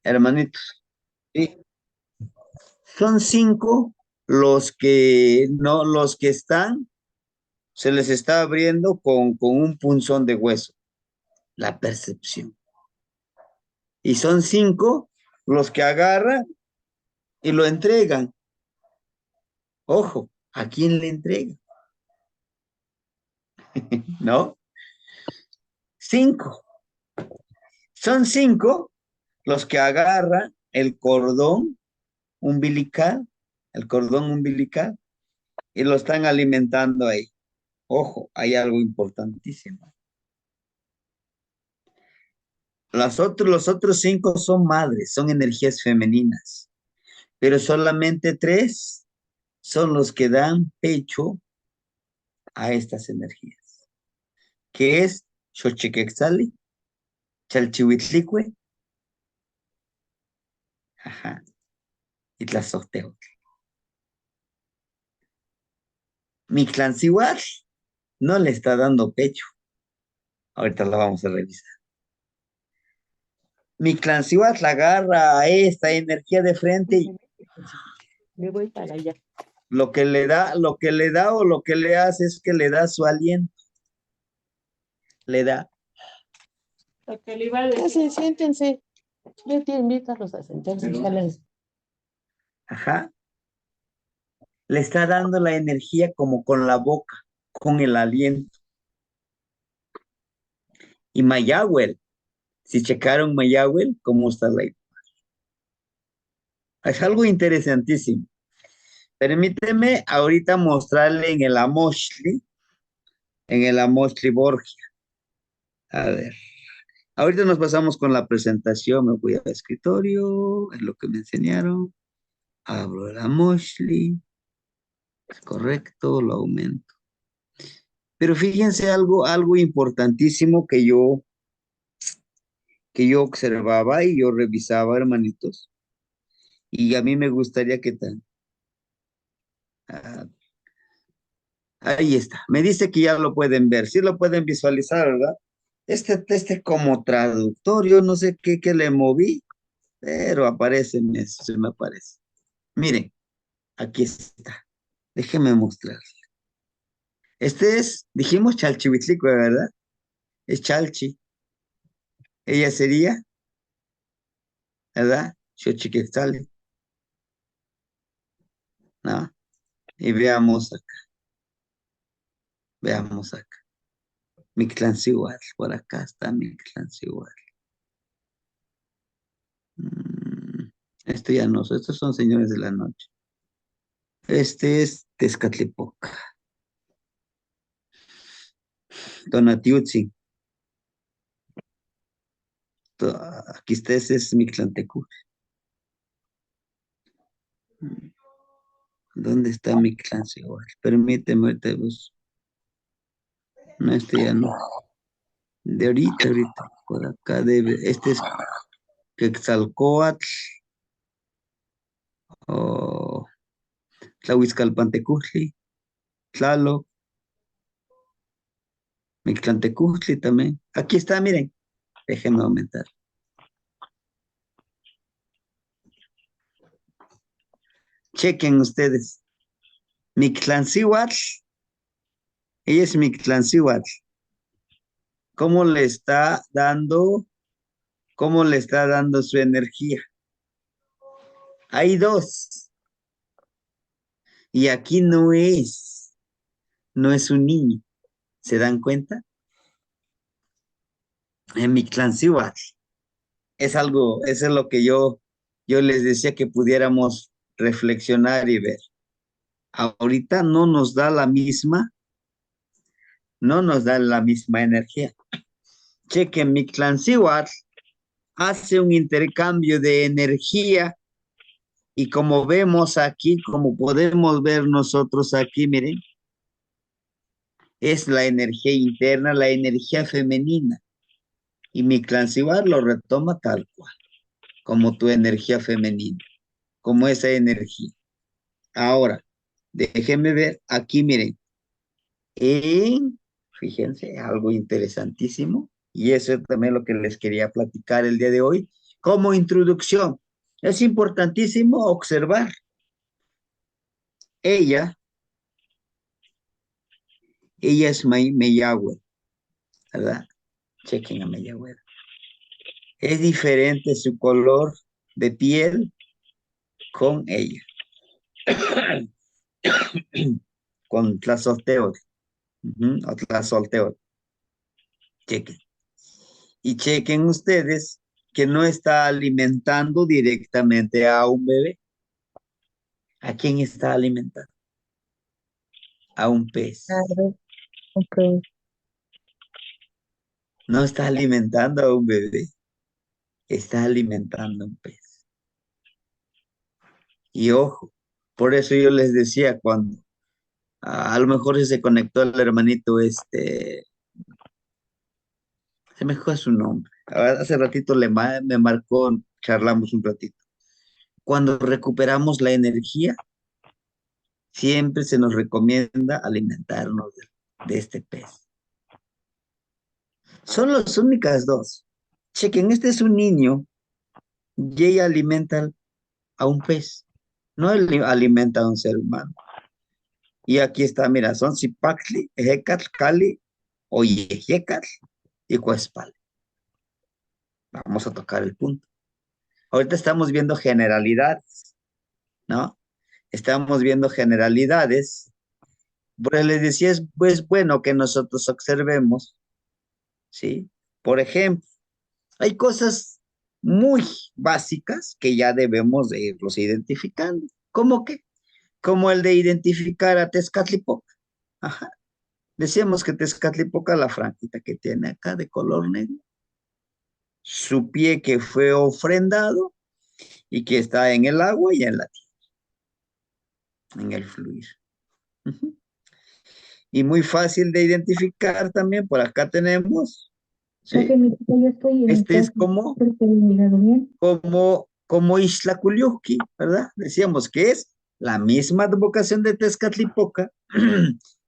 hermanitos. Sí. Son 5 los que no, los que están, se les está abriendo con un punzón de hueso, la percepción. Y son 5 los que agarran y lo entregan. Ojo, ¿a quién le entregan? ¿No? 5. Son 5 los que agarran el cordón umbilical, y lo están alimentando ahí. Ojo, hay algo importantísimo. Los otros 5 son madres, son energías femeninas, pero solamente 3 son los que dan pecho a estas energías, que es Xochiquetzali, Chalchihuitlicue, ajá, y Tlazoteotl. Mictlancihuatl no le está dando pecho. Ahorita lo vamos a revisar. Mictlancihuatl agarra a esta energía de frente y Me voy para allá. lo que le da o lo que le hace es que le da su aliento. Le da. Lo que le iba a decir, siéntense. Yo te invito a los a sentarse. Ajá. Le está dando la energía como con la boca, con el aliento. Y Mayagüel, si checaron Mayagüel, ¿cómo está la imagen? Es algo interesantísimo. Permíteme ahorita mostrarle en el Amoshli Borgia. A ver. Ahorita nos pasamos con la presentación. Me voy al escritorio, es lo que me enseñaron. Abro el Amoshli. Es correcto, lo aumento. Pero fíjense algo importantísimo que yo observaba y yo revisaba, hermanitos. Y a mí me gustaría que tal. Ah, ahí está. Me dice que ya lo pueden ver. Sí lo pueden visualizar, ¿verdad? Este como traductor, yo no sé qué le moví, pero aparece en eso, se me aparece. Miren, aquí está. Déjenme mostrar. Este es, dijimos Chalchihuitlicue, ¿verdad? Es Chalchi. Ella sería, ¿verdad? Xochiquetzali, ¿no? Y veamos acá. Mictlancihuatl, por acá está Mictlancihuatl. Esto ya no, estos son señores de la noche. Este es Tezcatlipoca. Tonatiuhtli. Aquí está, ese es Mictlantecutli. ¿Dónde está Mictlancihuatl? Permíteme, ahorita vos. No, este ya no. De ahorita, por acá debe. Este es Quetzalcóatl o Tlahuizcalpantecutli, Tlaloc, Mictlantecutli también. Aquí está, miren. Déjenme aumentar. Chequen ustedes. Mictlancihuatl. Ella es Mictlancihuatl. ¿Cómo le está dando? ¿Cómo le está dando su energía? Hay 2. Y aquí no es un niño. ¿Se dan cuenta? En Mictlancihuatl. Eso es lo que yo les decía que pudiéramos reflexionar y ver. Ahorita no nos da la misma energía. Chequen, Mictlancihuatl hace un intercambio de energía y como vemos aquí, como podemos ver nosotros aquí, miren, es la energía interna, la energía femenina. Y Mictlancihuatl lo retoma tal cual, como tu energía femenina, como esa energía. Ahora, déjenme ver, aquí miren, fíjense, algo interesantísimo, y eso es también lo que les quería platicar el día de hoy, Como introducción, es importantísimo observar. Ella es Mayagüe, ¿verdad? Chequen a Mayagüe. Es diferente su color de piel con ella. Con Tlazolteotl. O Tlazolteotl. Chequen. Y chequen ustedes que no está alimentando directamente a un bebé. ¿A quién está alimentando? A un pez. Claro, ok. No está alimentando a un bebé. Está alimentando a un pez. Y ojo, por eso yo les decía cuando a lo mejor se conectó el hermanito se me fue su nombre. Hace ratito me marcó, charlamos un ratito. Cuando recuperamos la energía, siempre se nos recomienda alimentarnos de este pez. Son las únicas dos. Chequen, este es un niño y ella alimenta a un pez, no alimenta a un ser humano. Y aquí está, mira, son Zipactli, Ejecatl, Cali, Oyejecatl y Cuespal. Vamos a tocar el punto. Ahorita estamos viendo generalidades, ¿no? Estamos viendo generalidades. Pues les decía, es pues bueno que nosotros observemos, ¿sí? Por ejemplo, hay cosas muy básicas que ya debemos de irlos identificando. ¿Cómo qué? Como el de identificar a Tezcatlipoca. Ajá. Decíamos que Tezcatlipoca, la franjita que tiene acá de color negro, su pie que fue ofrendado y que está en el agua y en la tierra, en el fluir. Ujú. Y muy fácil de identificar también, por acá tenemos, Profe, ¿sí? mi chica, yo estoy en mi Este es clase. Espero que hayan llegado bien. como Ixtlacuyuqui, ¿verdad? Decíamos que es la misma advocación de Tezcatlipoca,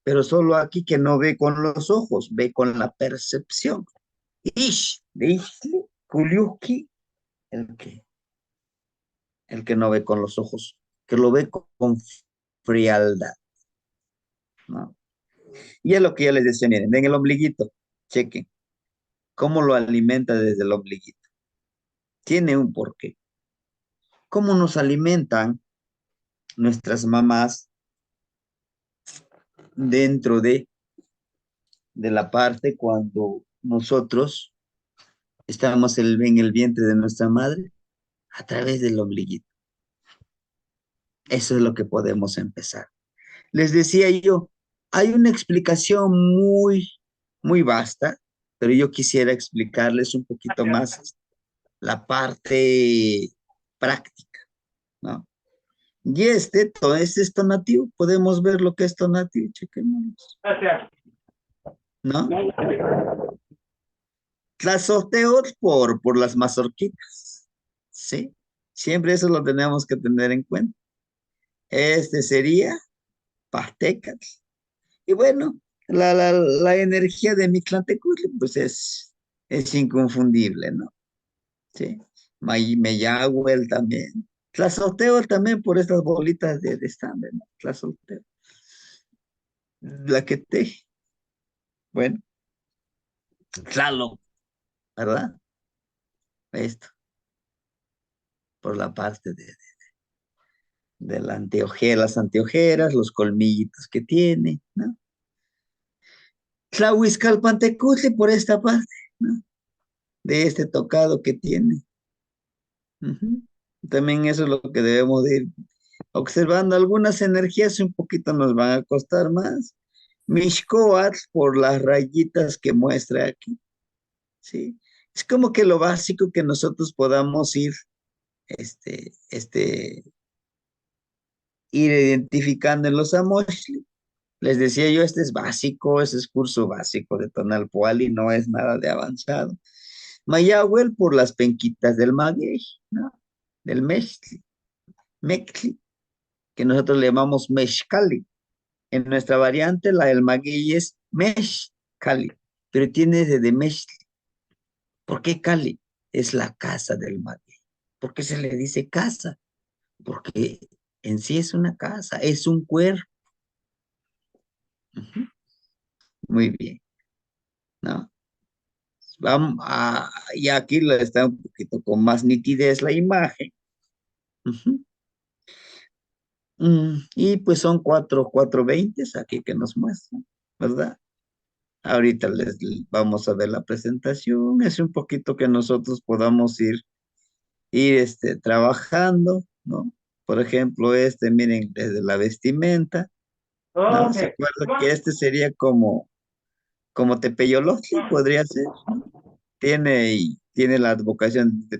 pero solo aquí que no ve con los ojos, ve con la percepción. De Ixtlacuyuqui, el que, el que no ve con los ojos, que lo ve con frialdad, ¿no? Y es lo que yo les decía, miren, en el ombliguito, chequen, cómo lo alimenta desde el ombliguito. Tiene un porqué. ¿Cómo nos alimentan nuestras mamás dentro de la parte cuando nosotros estamos en el vientre de nuestra madre? A través del ombliguito. Eso es lo que podemos empezar. Les decía yo, hay una explicación muy vasta, pero yo quisiera explicarles un poquito más la parte práctica, ¿no? Y todo este es tonativo, podemos ver lo que es tonativo, chequemos, ¿no? Tlazoteotl por las mazorquitas, ¿sí? Siempre eso lo tenemos que tener en cuenta. Este sería Pastecatl. Y bueno, la energía de Mictlantecutli, pues es inconfundible, ¿no? Sí. Meyahuel también. Tlazoteotl también por estas bolitas de estambre, ¿no? Tlazoteotl. La que te, bueno, Tlaloc, ¿verdad? Esto, por la parte de la anteojera, las anteojeras, los colmillitos que tiene, ¿no? Tlahuizcalpantecutli por esta parte, ¿no? De este tocado que tiene. Ujú. También eso es lo que debemos de ir observando. Algunas energías un poquito nos van a costar más. Mishkoatl por las rayitas que muestra aquí, ¿sí? Es como que lo básico que nosotros podamos ir identificando en los amoshli. Les decía yo, este es básico, ese es curso básico de Tonalpoali, no es nada de avanzado. Mayahuel por las penquitas del maguey, ¿no? Del mexli, mexli, que nosotros le llamamos mexcali. En nuestra variante, la del maguey es mexcali, pero tiene de mexli. ¿Por qué Cali? Es la casa del maguey. ¿Por qué se le dice casa? Porque en sí es una casa, es un cuerpo. Ujú. Muy bien, ¿no? Vamos a, y aquí está un poquito con más nitidez la imagen. Ujú. Y pues son cuatro veintes aquí que nos muestran, ¿verdad? Ahorita vamos a ver la presentación. Es un poquito que nosotros podamos ir trabajando, ¿no? Por ejemplo, miren, desde la vestimenta, ¿no? ¿Se acuerda que este sería como Tepeyolotli, podría ser, ¿no? Tiene la advocación de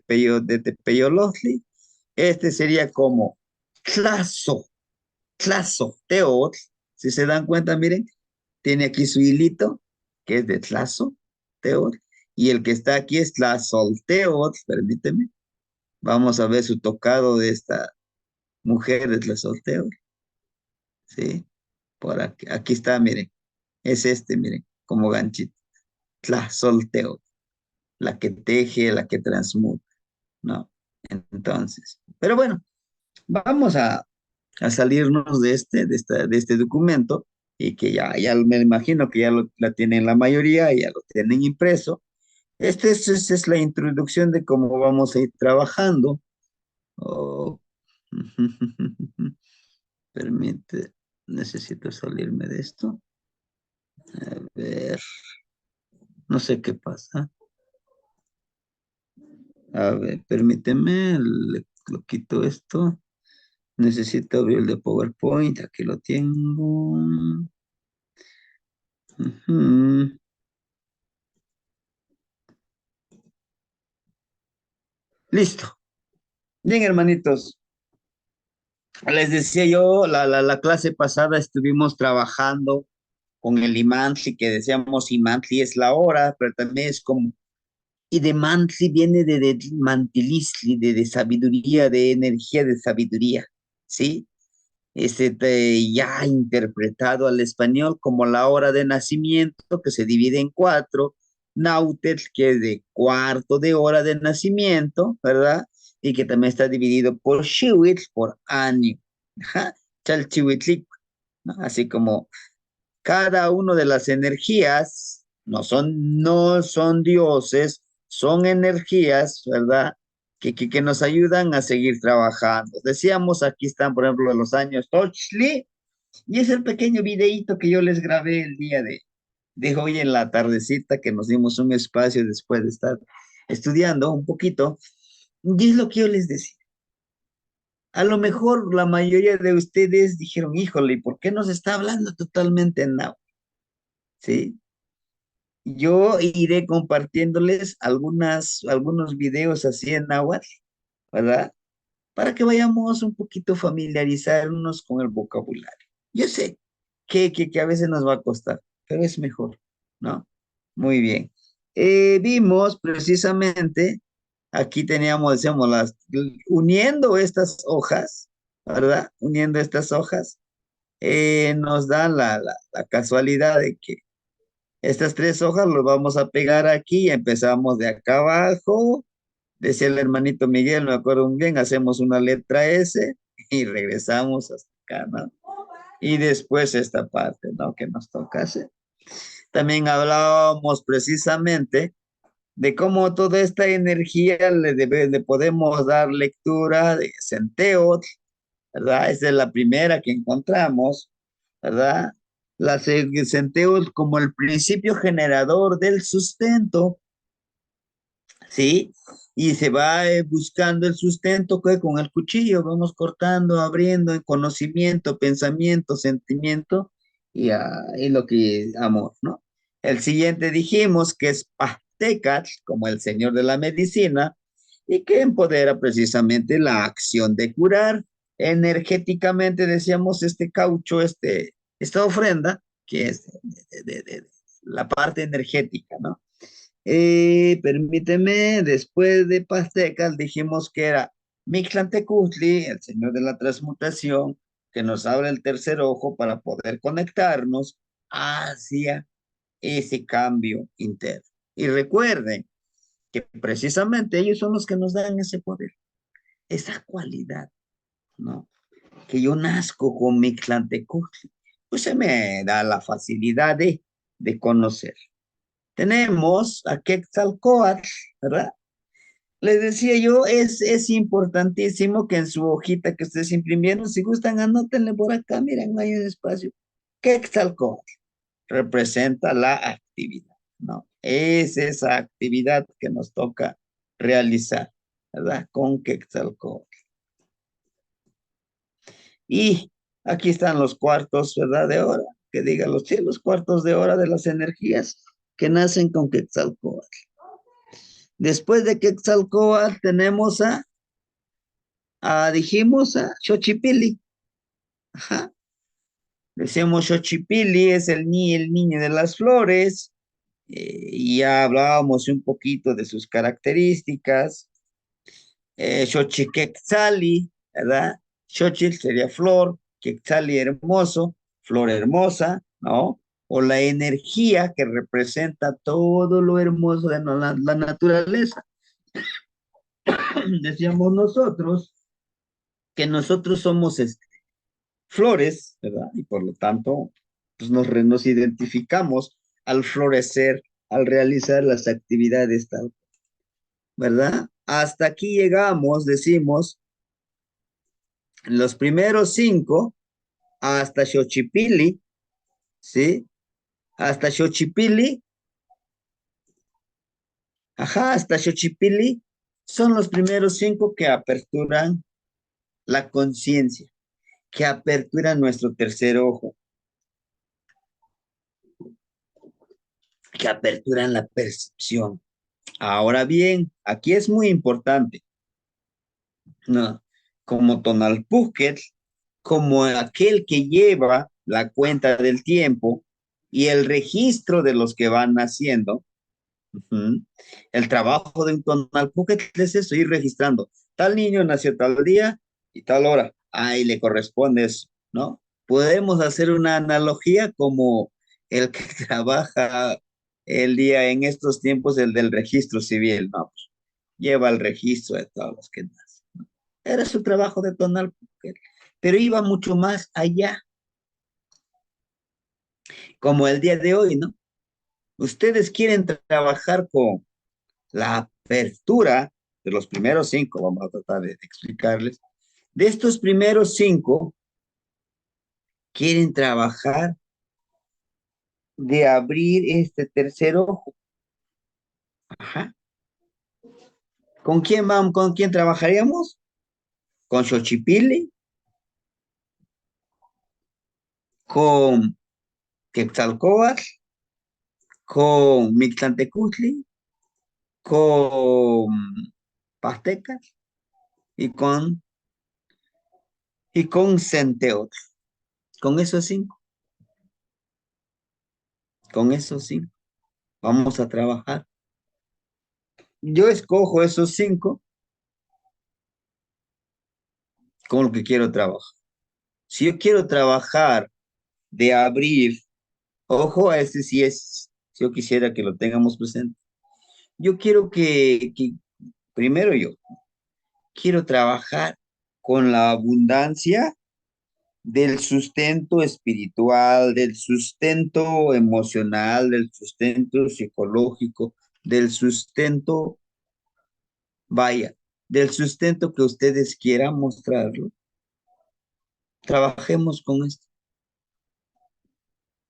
Tepeyolotli. Este sería como Tlazo, Tlazo, Teotl. Si se dan cuenta, miren, tiene aquí su hilito, que es de Tlazo, Teotl. Y el que está aquí es Tlazolteotl, permíteme. Vamos a ver su tocado de esta mujer de Tlazolteotl, ¿sí? Por aquí, aquí está, miren. Es miren, como ganchito. Tlazolteotl, la que teje, la que transmuta, ¿no? Entonces, pero bueno, vamos a salirnos de este documento y que ya me imagino que ya la tienen la mayoría, ya lo tienen impreso. Esta es la introducción de cómo vamos a ir trabajando. Oh. Permite, necesito salirme de esto. A ver, no sé qué pasa. A ver, permíteme, lo quito esto. Necesito abrir el de PowerPoint, aquí lo tengo. Ujú. Listo. Bien, hermanitos. Les decía yo, la clase pasada estuvimos trabajando con el Imantli, que decíamos Imantli es la hora, pero también es como, y de Mantli viene de Mantilisli, de sabiduría, de energía, de sabiduría, ¿sí? Ya interpretado al español como la hora de nacimiento, que se divide en cuatro, Nautet, que es de cuarto de hora de nacimiento, ¿verdad? Y que también está dividido por Shiwit, por año. Ajá, Chalchihuitlic, ¿no? Así como cada una de las energías no son dioses, son energías, ¿verdad? Que nos ayudan a seguir trabajando. Decíamos, aquí están, por ejemplo, los años Tochli, y es el pequeño videíto que yo les grabé el día de hoy en la tardecita, que nos dimos un espacio después de estar estudiando un poquito. Y es lo que yo les decía. A lo mejor la mayoría de ustedes dijeron, híjole, ¿y por qué nos está hablando totalmente en náhuatl? ¿Sí? Yo iré compartiéndoles algunos videos así en náhuatl, ¿verdad? Para que vayamos un poquito familiarizarnos con el vocabulario. Yo sé que a veces nos va a costar, pero es mejor, ¿no? Muy bien. Vimos precisamente, aquí teníamos, decíamos, uniendo estas hojas, ¿verdad? Uniendo estas hojas, nos da la casualidad de que estas tres hojas las vamos a pegar aquí, empezamos de acá abajo, decía el hermanito Miguel, me acuerdo muy bien, hacemos una letra S y regresamos hasta acá, ¿no? Y después esta parte, ¿no? Que nos toca hacer. También hablábamos precisamente de cómo toda esta energía le podemos dar lectura de centeos, ¿verdad? Esa es la primera que encontramos, ¿verdad? La centeos como el principio generador del sustento, ¿sí? Y se va buscando el sustento que con el cuchillo vamos cortando, abriendo en conocimiento, pensamiento, sentimiento y lo que amor, ¿no? El siguiente dijimos que es Pactecat, como el señor de la medicina, y que empodera precisamente la acción de curar. Energéticamente decíamos este caucho, esta ofrenda, que es de la parte energética, ¿no? Permíteme, después de Pastecas dijimos que era Mictlantecutli, el señor de la transmutación, que nos abre el tercer ojo para poder conectarnos hacia ese cambio interno. Y recuerden que precisamente ellos son los que nos dan ese poder. esa cualidad, ¿no? Que yo nazco con Mictlantecutli, pues se me da la facilidad de conocer. Tenemos a Quetzalcóatl, ¿verdad? Les decía yo, es importantísimo que en su hojita que ustedes imprimieron, si gustan, anótenle por acá, miren, no hay un espacio. Quetzalcóatl representa la actividad, ¿no? Es esa actividad que nos toca realizar, ¿verdad? Con Quetzalcóatl. Y aquí están los cuartos, ¿verdad? De hora, que digan los cuartos de hora de las energías que nacen con Quetzalcóatl. Después de Quetzalcóatl tenemos dijimos a Xochipilli. Ajá. Decíamos Xochipilli es el niño de las flores. Y ya hablábamos un poquito de sus características. Xochiquetzali, ¿verdad? Xochitl sería flor, Quetzali hermoso, flor hermosa, ¿no? O la energía que representa todo lo hermoso de la naturaleza. Decíamos nosotros que nosotros somos flores, ¿verdad? Y por lo tanto, pues nos identificamos al florecer, al realizar las actividades, tal, ¿verdad? Hasta aquí llegamos, decimos, los primeros 5 hasta Xochipilli, ¿sí? Hasta Xochipilli, ajá, hasta Xochipilli son los primeros 5 que aperturan la conciencia, que aperturan nuestro tercer ojo, que aperturan la percepción. Ahora bien, aquí es muy importante, ¿no? Como Tonalpúquetl, como aquel que lleva la cuenta del tiempo y el registro de los que van naciendo. Uh-huh. El trabajo de un Tonalpúquetl es eso, ir registrando. Tal niño nació tal día y tal hora. Ahí le corresponde eso, ¿no? Podemos hacer una analogía como el que trabaja el día en estos tiempos, el del registro civil, ¿no? Pues, lleva el registro de todos los que nacen, ¿no? Era su trabajo de Tonalpúquetl, pero iba mucho más allá, como el día de hoy, ¿no? Ustedes quieren trabajar con la apertura de los primeros 5, vamos a tratar de explicarles. De estos primeros 5, quieren trabajar de abrir este tercer ojo. Ajá. ¿Con quién vamos? ¿Con quién trabajaríamos? Con Xochipilli, con Quetzalcóatl, con Mictlantecutli, con Pastecas y con Centeotl. Con esos 5, con esos 5 vamos a trabajar. Yo escojo esos 5 con lo que quiero trabajar. Si yo quiero trabajar de abrir, ojo, a este sí es, si yo quisiera que lo tengamos presente. Yo quiero primero yo, quiero trabajar con la abundancia del sustento espiritual, del sustento emocional, del sustento psicológico, del sustento, vaya, del sustento que ustedes quieran mostrarlo. Trabajemos con esto,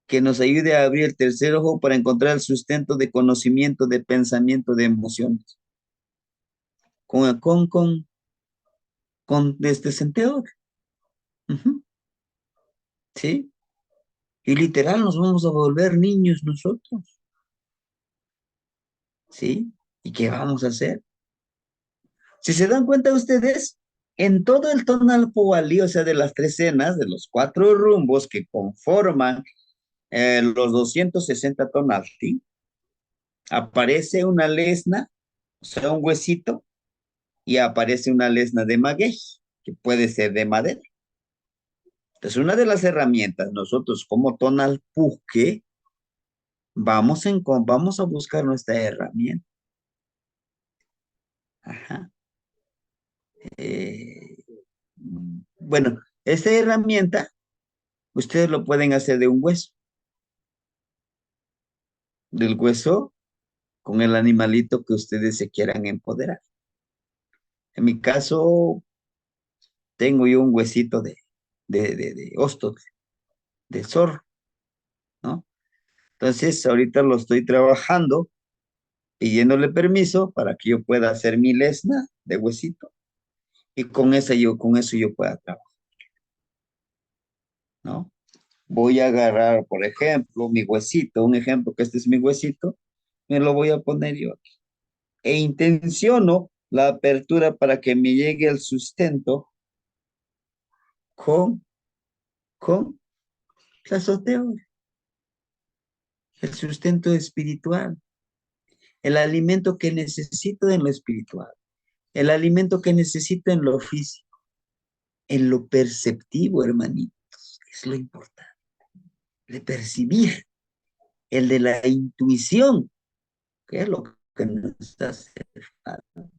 que nos ayude a abrir el tercer ojo para encontrar el sustento de conocimiento, de pensamiento, de emociones. Con este sentido. Uh-huh. ¿Sí? Y literal nos vamos a volver niños nosotros. ¿Sí? ¿Y qué vamos a hacer? Si se dan cuenta ustedes, en todo el Tonalpoalí, o sea, de las 3 cenas, de los 4 rumbos que conforman los 260 tonalti, aparece una lesna, o sea, un huesito, y aparece una lesna de maguey, que puede ser de madera. Entonces, una de las herramientas, nosotros como Tonalpuque, vamos a buscar nuestra herramienta. Ajá. Eh, bueno, esta herramienta ustedes lo pueden hacer de un hueso. Del hueso con el animalito que ustedes se quieran empoderar. En mi caso, tengo yo un huesito de hosto, de zorro, ¿no? Entonces, ahorita lo estoy trabajando, pidiéndole permiso para que yo pueda hacer mi lesna de huesito y con eso yo pueda trabajar, ¿no? Voy a agarrar, por ejemplo, mi huesito, un ejemplo que este es mi huesito, me lo voy a poner yo aquí. E intenciono la apertura para que me llegue el sustento con, con la azotea, el sustento espiritual, el alimento que necesito en lo espiritual, el alimento que necesito en lo físico, en lo perceptivo, hermanitos, es lo importante, de percibir, el de la intuición, que es lo que nos hace falta,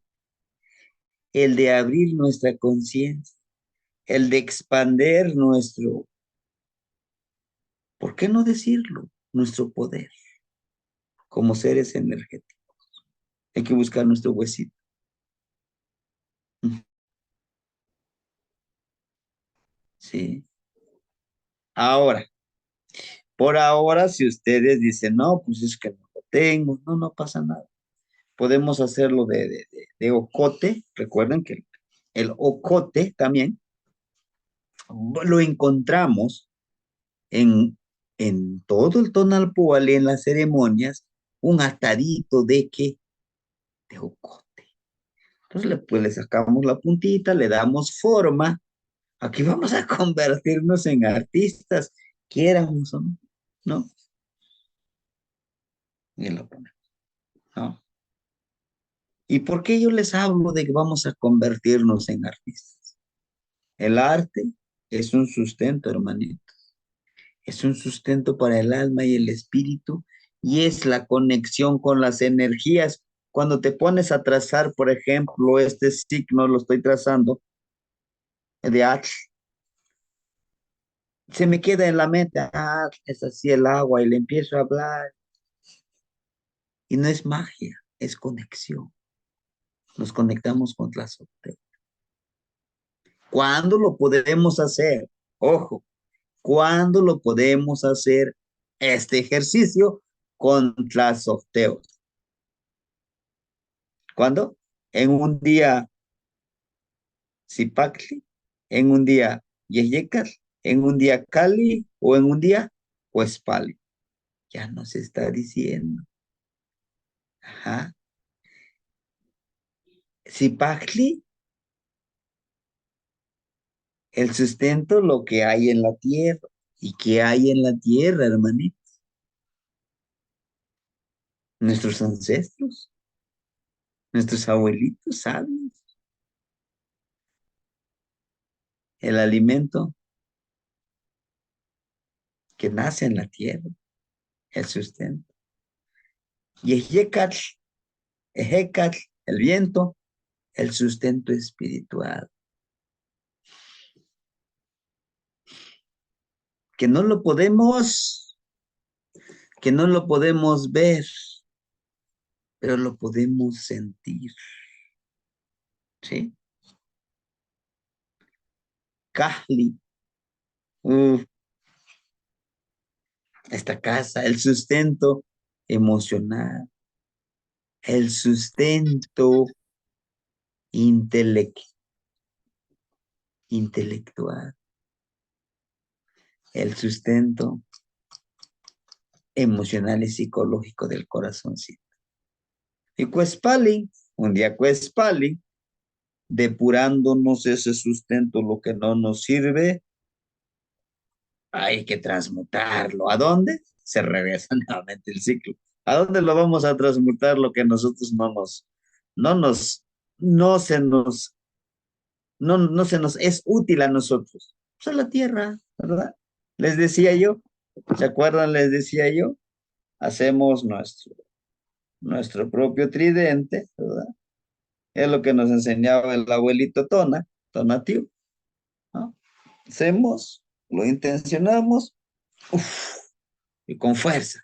el de abrir nuestra conciencia, el de expander nuestro, ¿por qué no decirlo? Nuestro poder como seres energéticos. Hay que buscar nuestro huesito. Sí. Ahora, por ahora, si ustedes dicen, no, pues es que no lo tengo, no, no pasa nada. Podemos hacerlo de ocote. Recuerden que el ocote también lo encontramos en todo el Tonalpoal, en las ceremonias, un atadito de qué, de ocote. Entonces, pues le sacamos la puntita, le damos forma. Aquí vamos a convertirnos en artistas, quieramos o no, ¿no? Y lo ponemos, ¿no? ¿Y por qué yo les hablo de que vamos a convertirnos en artistas? El arte es un sustento, hermanito. Es un sustento para el alma y el espíritu y es la conexión con las energías. Cuando te pones a trazar, por ejemplo, este signo lo estoy trazando de H, se me queda en la mente, es así el agua y le empiezo a hablar y no es magia, es conexión. Nos conectamos con la sorpresa. ¿Cuándo lo podemos hacer? Ojo, ¿cuándo lo podemos hacer este ejercicio con las sorteos? ¿Cuándo? En un día Zipacli, en un día Yeyecal, en un día Cali o en un día Huespali. Ya nos está diciendo. Ajá. Zipacli, el sustento, lo que hay en la tierra. ¿Y qué hay en la tierra, hermanito? Nuestros ancestros, nuestros abuelitos saben. El alimento que nace en la tierra, el sustento. Y Ejecatl, el viento, el sustento espiritual. Que no lo podemos, que no lo podemos ver, pero lo podemos sentir. ¿Sí? Kahli, esta casa, el sustento emocional, el sustento intelectual, el sustento emocional y psicológico del corazoncito. Y Cuespali, un día Cuespali, depurándonos ese sustento, lo que no nos sirve, hay que transmutarlo. ¿A dónde? Se regresa nuevamente el ciclo. ¿A dónde lo vamos a transmutar lo que nosotros no nos, no se nos, no se nos es útil a nosotros? Pues a la tierra, ¿verdad? Les decía yo, ¿se acuerdan? Les decía yo, hacemos nuestro propio tridente, ¿verdad? Es lo que nos enseñaba el abuelito Tonatiuh, ¿no? Hacemos, lo intencionamos, uf, y con fuerza,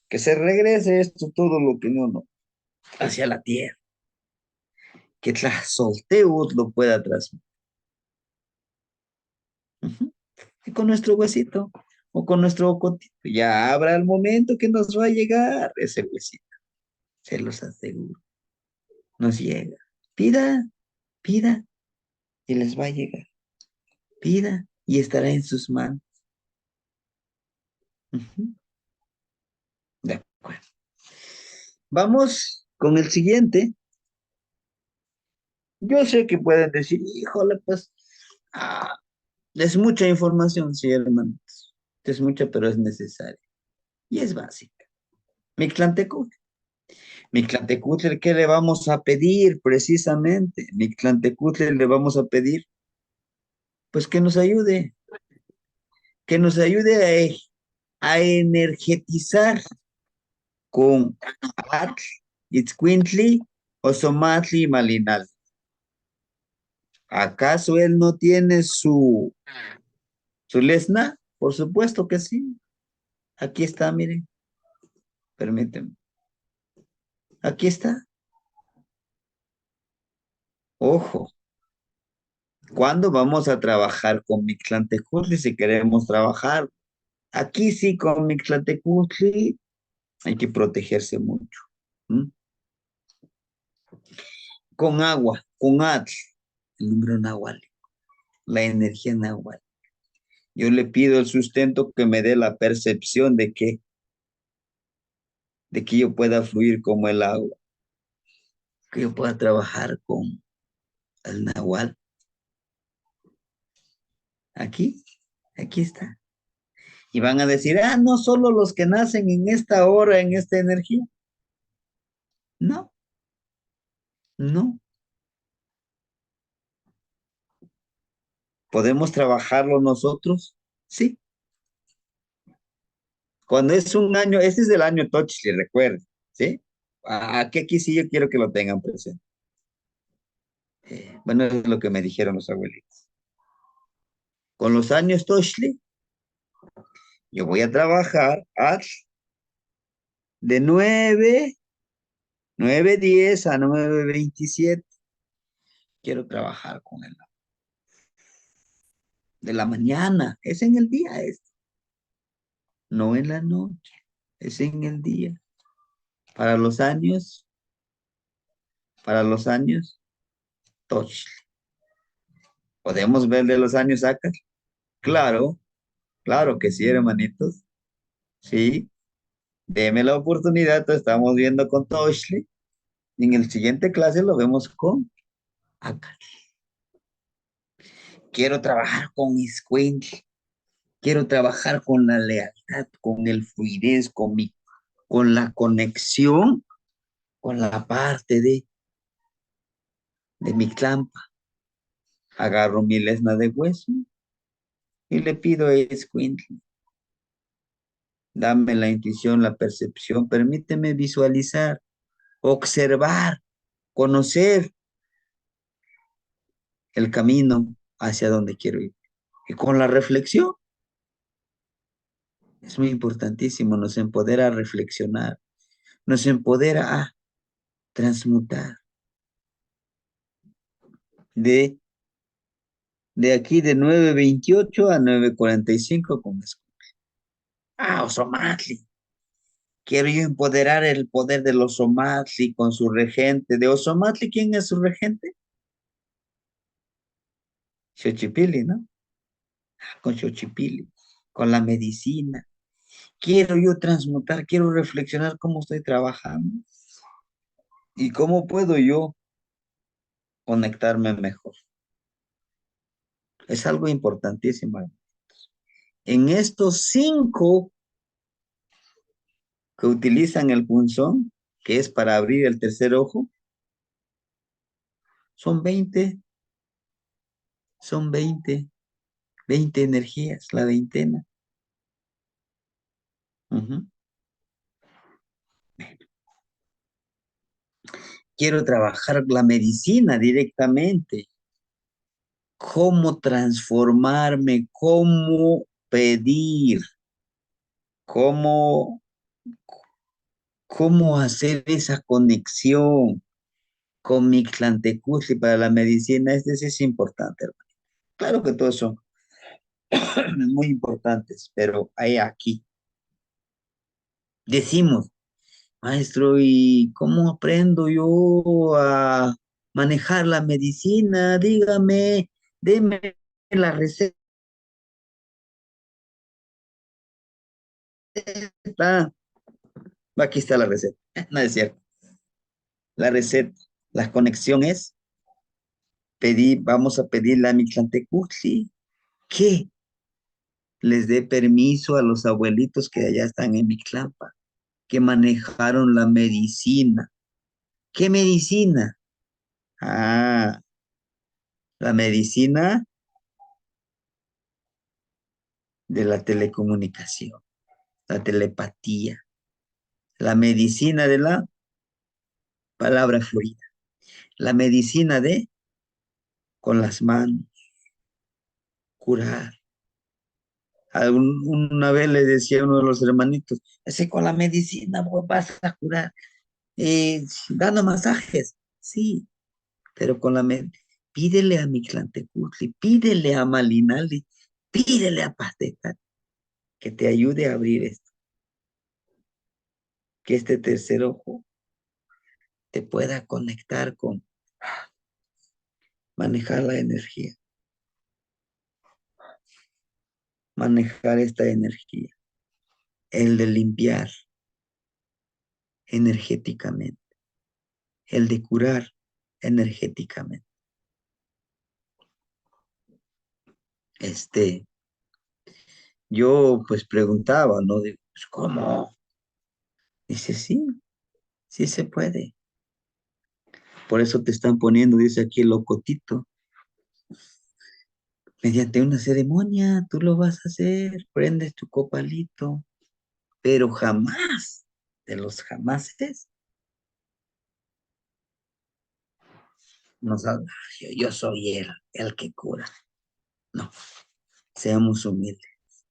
que se regrese esto, todo lo que no, hacia la tierra, que la solteus lo pueda transmitir. Ujú. Y con nuestro huesito o con nuestro cotito, ya habrá el momento que nos va a llegar ese huesito, se los aseguro, nos llega. Pida, pida, y les va a llegar. Pida, y estará en sus manos. Ujú. De acuerdo. Vamos con el siguiente. Yo sé que pueden decir, híjole, pues, ah, es mucha información, sí, hermanos. Es mucha, pero es necesaria. Y es básica. Mictlantecutli. Mictlantecutli, ¿qué le vamos a pedir precisamente? Mictlantecutli le vamos a pedir, pues que nos ayude a energetizar con Atl, Itzcuintli, Ozomatli y Malinal. ¿Acaso él no tiene su lesna? Por supuesto que sí. Aquí está, miren, permíteme. Aquí está. Ojo, ¿cuándo vamos a trabajar con Mictlantecutli si queremos trabajar? Aquí sí, con Mictlantecutli hay que protegerse mucho. ¿M? Con agua, con Atl, el número nahual, la energía nahual. Yo le pido el sustento que me dé la percepción de que yo pueda fluir como el agua, que yo pueda trabajar con el nahual. Aquí, aquí está. Y van a decir, no solo los que nacen en esta hora, en esta energía. No, no. ¿Podemos trabajarlo nosotros? Sí. Cuando es un año, este es el año Tochli, recuerden, ¿sí? Aquí sí yo quiero que lo tengan presente. Bueno, es lo que me dijeron los abuelitos. Con los años Tochli, yo voy a trabajar de 9:10 a 9:27. Quiero trabajar con él. De la mañana, es en el día esto, no en la noche, es en el día. Para los años, para los años, Tochli. ¿Podemos ver de los años acá? Claro, claro que sí, hermanitos. Sí, deme la oportunidad, lo estamos viendo con Tochli. Y en el siguiente clase lo vemos con acá. Quiero trabajar con Iscuintli. Quiero trabajar con la lealtad, con el fluidez, con la conexión, con la parte de mi clampa. Agarro mi lesna de hueso y le pido a Escuintli, dame la intuición, la percepción, permíteme visualizar, observar, conocer el camino hacia donde quiero ir. Y con la reflexión, es muy importantísimo, nos empodera a reflexionar, nos empodera a transmutar de, de aquí de 9:28 a 9:45 con eso. Osomatli. Quiero yo empoderar el poder de los Osomatli con su regente. ¿De Osomatli quién es su regente? Xochipilli, ¿no? Con Xochipilli, con la medicina. Quiero yo transmutar, quiero reflexionar cómo estoy trabajando y cómo puedo yo conectarme mejor. Es algo importantísimo. En estos 5 que utilizan el punzón, que es para abrir el tercer ojo, son 20, son 20 energías, la veintena. Ujú. quiero trabajar la medicina directamente. ¿Cómo transformarme? ¿Cómo pedir? ¿Cómo, cómo hacer esa conexión con Mictlantecutli para la medicina? Este sí es importante, hermano. Claro que todos son muy importantes, pero hay aquí. Decimos, maestro, ¿y cómo aprendo yo a manejar la medicina? Dígame, deme la receta. Aquí está la receta. No es cierto. La receta, la conexión es vamos a pedirle a Mictlantecutli que les dé permiso a los abuelitos que allá están en Mictlampa, que manejaron la medicina. ¿Qué medicina? Ah, la medicina de la telecomunicación, la telepatía, la medicina de la palabra fluida, la medicina de con las manos, curar. Una vez le decía a uno de los hermanitos, ese con la medicina vos vas a curar, dando masajes, sí, pero con pídele a Mictlantecutli, pídele a Malinali, pídele a Pasteca que te ayude a abrir esto, que este tercer ojo te pueda conectar con manejar la energía, manejar esta energía, el de limpiar energéticamente, el de curar energéticamente. Yo pues preguntaba, ¿no? Digo, pues, ¿cómo? Dice, sí, sí se puede. Por eso te están poniendo, dice aquí el locotito, mediante una ceremonia, tú lo vas a hacer, prendes tu copalito, pero jamás, de los jamases, nos habla, yo soy el que cura. No, seamos humildes.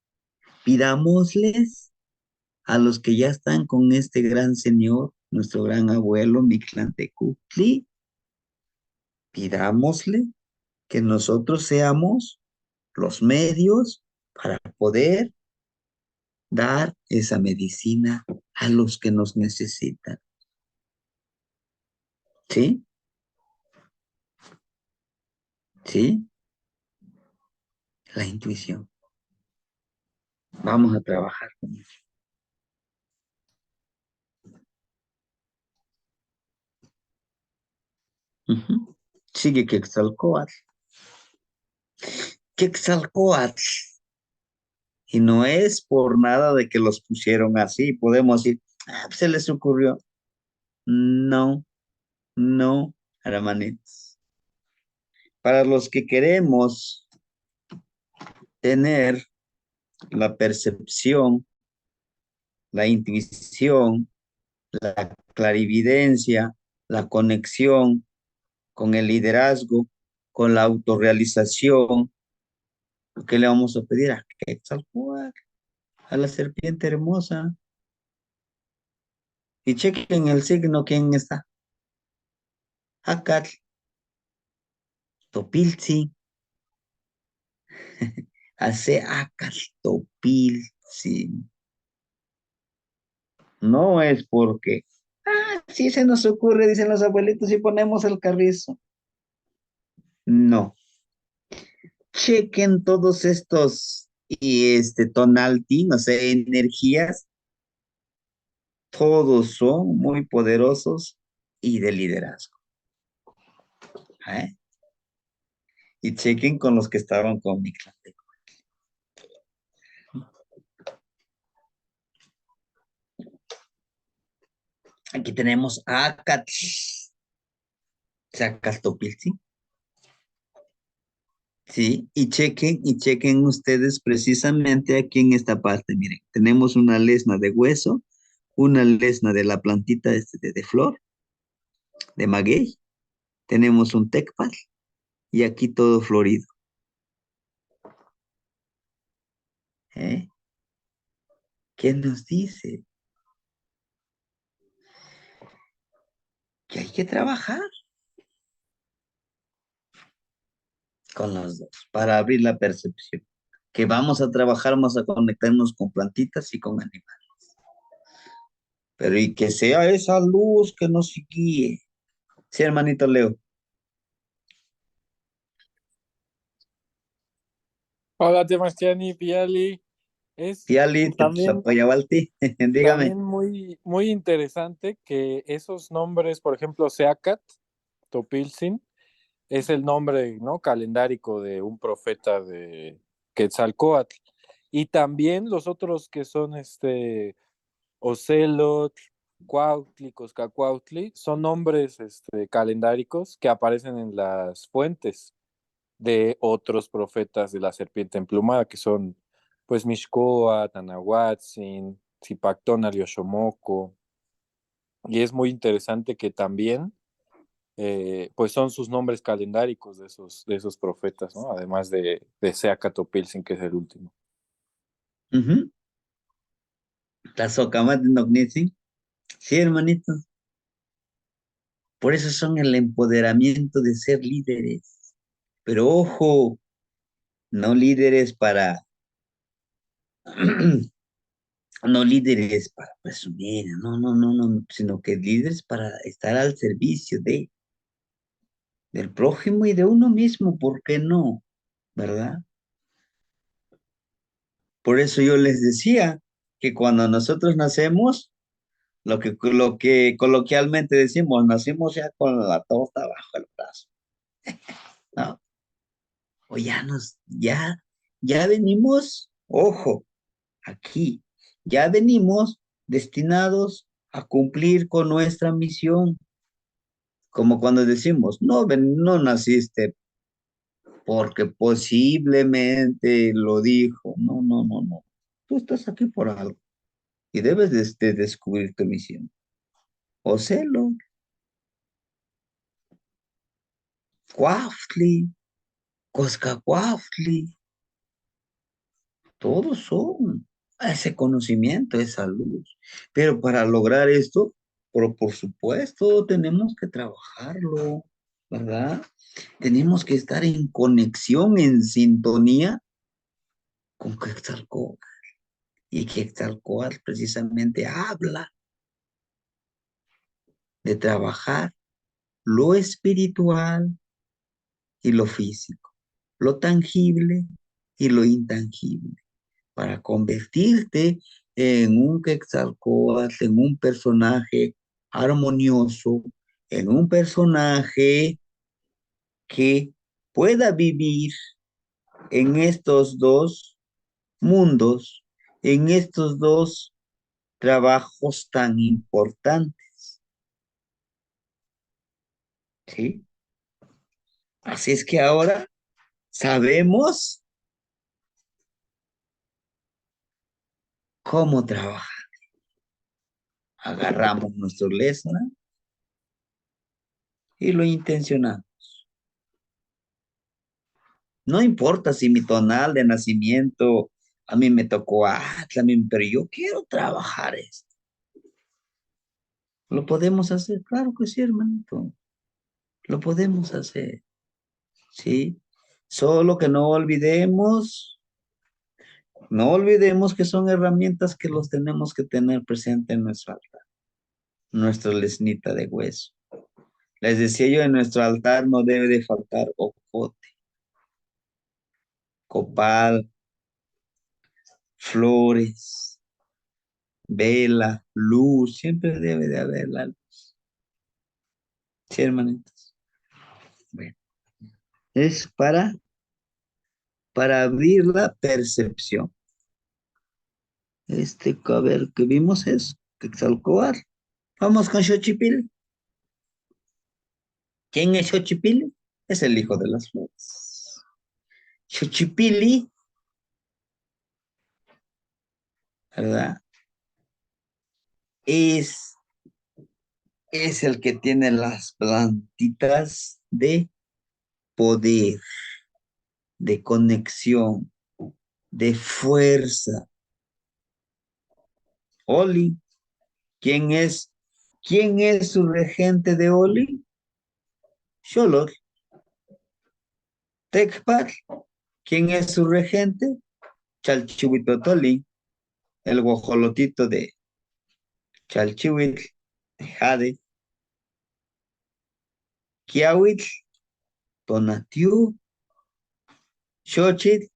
Pidámosles a los que ya están con este gran señor, nuestro gran abuelo Mictlantecutli, pidámosle que nosotros seamos los medios para poder dar esa medicina a los que nos necesitan. ¿Sí? ¿Sí? La intuición. Vamos a trabajar con eso. Ujú. Sigue Quetzalcóatl. Quetzalcóatl. Y no es por nada de que los pusieron así. Podemos decir, pues se les ocurrió. No, no, hermanitos. Para los que queremos tener la percepción, la intuición, la clarividencia, la conexión con el liderazgo, con la autorrealización, ¿qué le vamos a pedir a Quetzalcóatl, a la serpiente hermosa? Y chequen el signo, ¿quién está? Acatl, Topiltzi, hace Acatl, Topiltzi. No es porque, sí se nos ocurre, dicen los abuelitos, y ponemos el carrizo. No. Chequen todos estos y tonalti, no sé, energías, todos son muy poderosos y de liderazgo. ¿Eh? Y chequen con los que estaban con mi clan. Aquí tenemos a Zacatopilzi. Sí, y chequen ustedes precisamente aquí en esta parte. Miren, tenemos una lesna de hueso, una lesna de la plantita de flor de maguey, tenemos un tecpal y aquí todo florido. ¿Eh? ¿Qué nos dice? Que hay que trabajar con los dos para abrir la percepción. Que vamos a trabajar, vamos a conectarnos con plantitas y con animales. Pero y que sea esa luz que nos guíe. Sí, hermanito Leo. Hola, Sebastián Piali. Es Piali, también, Zapayabalti, dígame. también muy interesante que esos nombres, por ejemplo, Seacat, Topilzin, es el nombre, ¿no?, calendárico de un profeta de Quetzalcóatl. Y también los otros que son Ocelot, Cuautli, Coscacuautli, son nombres calendáricos que aparecen en las fuentes de otros profetas de la serpiente emplumada, que son pues Mixcoa, Tanahuatzin, Zipactón, Alioshomoko, y es muy interesante que también pues son sus nombres calendáricos de esos profetas, ¿no? Además de Seacatopilsin, que es el último. Ujú. Tazocamat Nognitzin. Sí, hermanito. Por eso son el empoderamiento de ser líderes. Pero ojo, no líderes para, no líderes para presumir, no, sino que líderes para estar al servicio del prójimo y de uno mismo, ¿por qué no? ¿Verdad? Por eso yo les decía que cuando nosotros nacemos, lo que coloquialmente decimos, nacimos ya con la torta bajo el brazo, ¿no? O ya venimos, ojo, aquí, ya venimos destinados a cumplir con nuestra misión, como cuando decimos, no, no naciste porque posiblemente lo dijo, no, tú estás aquí por algo y debes de descubrir tu misión. Ocelo, Cuaftli, Coscacuaftli, todos son ese conocimiento, esa luz. Pero para lograr esto, por supuesto, tenemos que trabajarlo, ¿verdad? Tenemos que estar en conexión, en sintonía con Quetzalcóatl. Y Quetzalcóatl precisamente habla de trabajar lo espiritual y lo físico, lo tangible y lo intangible, para convertirte en un Quetzalcóatl, en un personaje armonioso, en un personaje que pueda vivir en estos dos mundos, en estos dos trabajos tan importantes, ¿sí? Así es que ahora sabemos cómo trabajar. Agarramos nuestro lesna y lo intencionamos. No importa si mi tonal de nacimiento a mí me tocó pero yo quiero trabajar esto. ¿Lo podemos hacer? Claro que sí, hermanito. Lo podemos hacer, ¿sí? Solo que no olvidemos que son herramientas que los tenemos que tener presente en nuestro altar, nuestra lesnita de hueso. Les decía yo, en nuestro altar no debe de faltar ocote, copal, flores, vela, luz, siempre debe de haber la luz. Sí, hermanitos. Bueno, es para abrir la percepción. A ver, que vimos es Quetzalcóatl. Vamos con Xochipil. ¿Quién es Xochipil? Es el hijo de las flores. Xochipili, ¿verdad? Es es el que tiene las plantitas de poder, de conexión, de fuerza. Oli, ¿quién es? ¿Quién es su regente de Oli? Xolotl. Tecpat, ¿quién es su regente? Chalchihuitotoli, el guajolotito de Chalchihuitl, de Jade. Kiawitl, Tonatiu, Xochitl,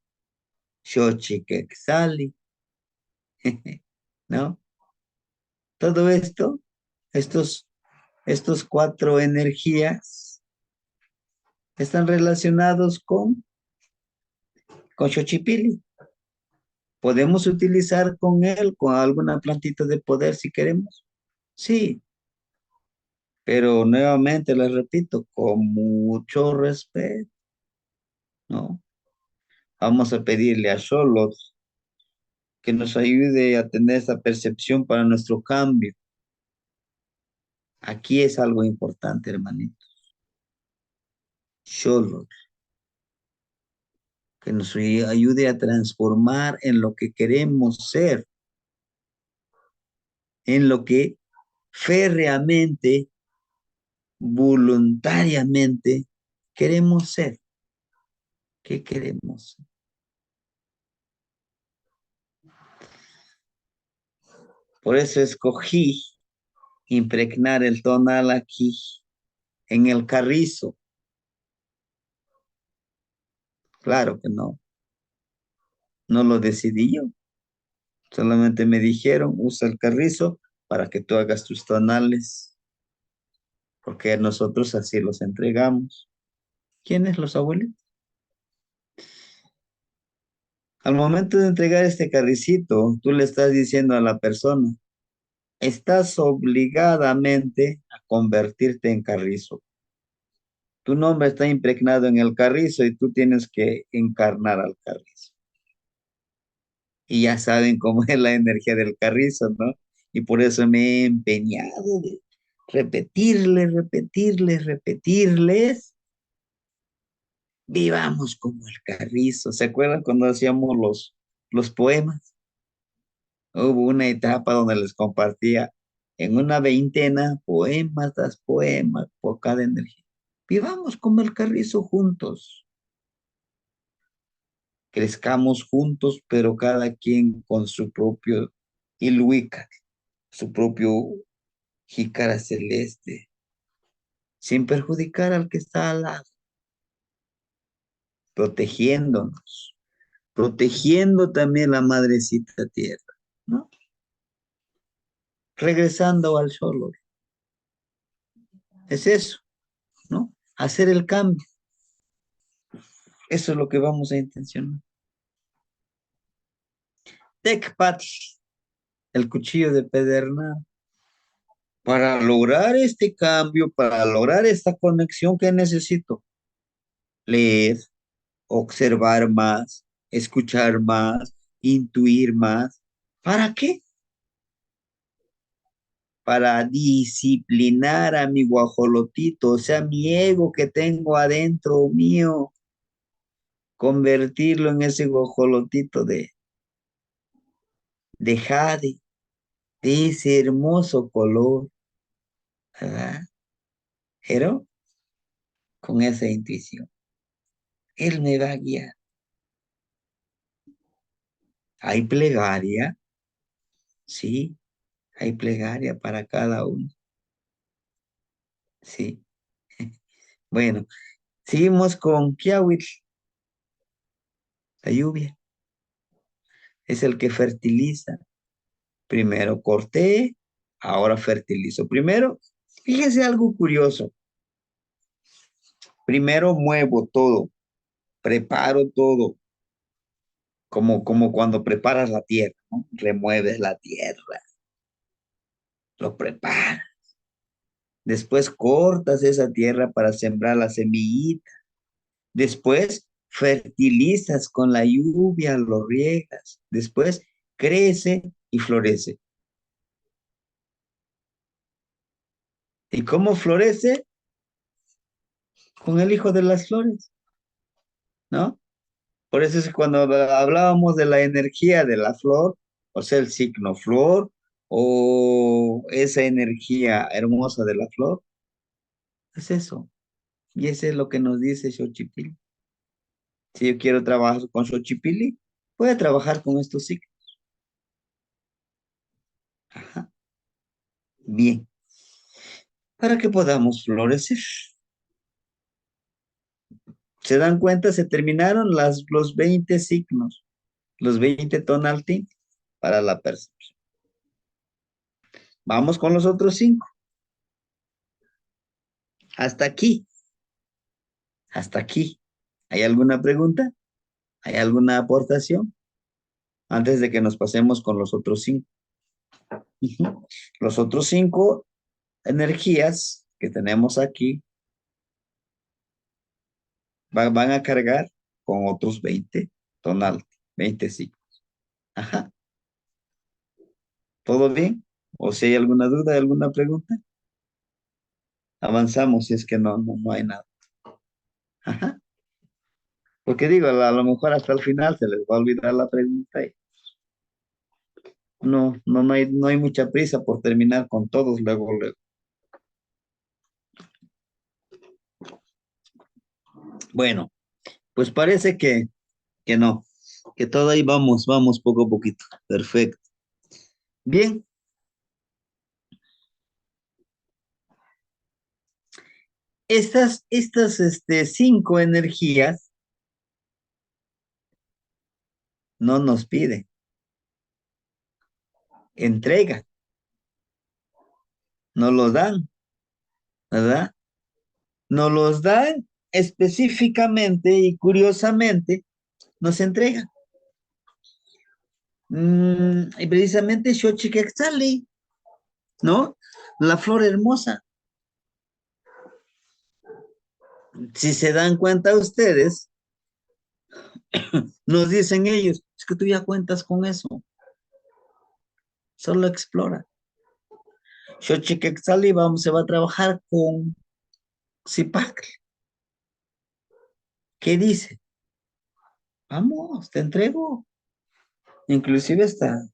Xochiquexali, ¿no? Todo esto, estos cuatro energías están relacionados con Xochipili. ¿Podemos utilizar con él, con alguna plantita de poder si queremos? Sí, pero nuevamente les repito, con mucho respeto, ¿no? Vamos a pedirle a Xolos que nos ayude a tener esa percepción para nuestro cambio. Aquí es algo importante, hermanito. Xolos, que nos ayude a transformar en lo que queremos ser, en lo que férreamente, voluntariamente queremos ser. ¿Qué queremos? Por eso escogí impregnar el tonal aquí, en el carrizo. Claro que no, no lo decidí yo. Solamente me dijeron, usa el carrizo para que tú hagas tus tonales, porque nosotros así los entregamos. ¿Quiénes los abuelos? Al momento de entregar este carricito, tú le estás diciendo a la persona, estás obligadamente a convertirte en carrizo. Tu nombre está impregnado en el carrizo y tú tienes que encarnar al carrizo. Y ya saben cómo es la energía del carrizo, ¿no? Y por eso me he empeñado de repetirles. Vivamos como el carrizo. ¿Se acuerdan cuando hacíamos los poemas? Hubo una etapa donde les compartía en una veintena poemas tras poemas por cada energía. Vivamos como el carrizo juntos. Crezcamos juntos, pero cada quien con su propio Ilhuica, su propio jícara celeste, sin perjudicar al que está al lado, protegiéndonos, protegiendo también la madrecita tierra, ¿no? Regresando al solo. Es eso, ¿no? Hacer el cambio. Eso es lo que vamos a intencionar. Tecpat, el cuchillo de pedernal. Para lograr este cambio, para lograr esta conexión, ¿qué necesito? Leer, observar más, escuchar más, intuir más. ¿Para qué? Para disciplinar a mi guajolotito, o sea, mi ego que tengo adentro mío, convertirlo en ese guajolotito de jade, de ese hermoso color, ¿verdad? Pero con esa intuición, él me va a guiar. Hay plegaria, sí, hay plegaria para cada uno, sí. Bueno, seguimos con Kiawitl, la lluvia, es el que fertiliza. Primero corté, ahora fertilizo. Primero, fíjese algo curioso. Primero muevo todo, preparo todo, como cuando preparas la tierra, ¿no? Remueves la tierra, lo preparas. Después cortas esa tierra para sembrar la semillita. Después fertilizas con la lluvia, lo riegas. Después crece y florece. ¿Y cómo florece? Con el hijo de las flores, ¿no? Por eso es cuando hablábamos de la energía de la flor, o sea, el signo flor, o esa energía hermosa de la flor, es eso. Y eso es lo que nos dice Xochipilli. Si yo quiero trabajar con Xochipilli, voy a trabajar con estos signos. Ajá. Bien. Para que podamos florecer. ¿Se dan cuenta? Se terminaron los 20 signos, los 20 tonalty para la percepción. Vamos con los otros 5. Hasta aquí. Hasta aquí. ¿Hay alguna pregunta? ¿Hay alguna aportación? Antes de que nos pasemos con los otros 5. Los otros 5 energías que tenemos aquí van a cargar con otros 20 tonal, 20 signos. Ajá. ¿Todo bien? ¿O si hay alguna duda, alguna pregunta? Avanzamos si es que no hay nada. Ajá. Porque digo, a lo mejor hasta el final se les va a olvidar la pregunta y no hay mucha prisa por terminar con todos luego, luego. Bueno, pues parece que no, que todo ahí vamos poco a poquito. Perfecto. Bien. Estas 5 energías no nos piden, entrega, no lo dan, ¿verdad? Nos los dan específicamente y curiosamente nos entregan. Y precisamente Xochiquetzali, ¿no? La flor hermosa. Si se dan cuenta ustedes, nos dicen ellos, es que tú ya cuentas con eso. Solo explora. Xochiquetzali se va a trabajar con Zipac. ¿Qué dice? Vamos, te entrego. Inclusive está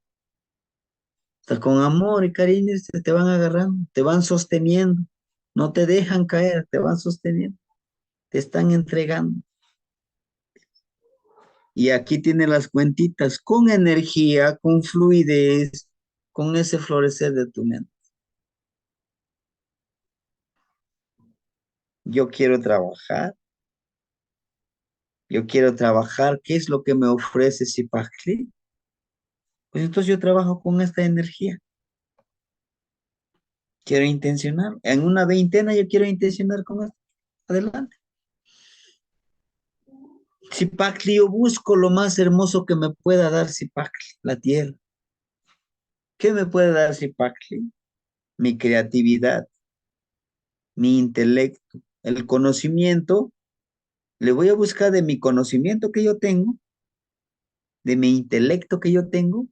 con amor y cariño, te van agarrando, te van sosteniendo, no te dejan caer, te van sosteniendo, te están entregando. Y aquí tiene las cuentitas con energía, con fluidez, con ese florecer de tu mente. Yo quiero trabajar, ¿qué es lo que me ofrece Zipacli? Pues entonces yo trabajo con esta energía. Quiero intencionar, en una veintena yo quiero intencionar con esto. Adelante. Zipacli, yo busco lo más hermoso que me pueda dar Zipacli, la tierra. ¿Qué me puede dar Zipacli? Mi creatividad, mi intelecto, el conocimiento. Le voy a buscar de mi conocimiento que yo tengo, de mi intelecto que yo tengo,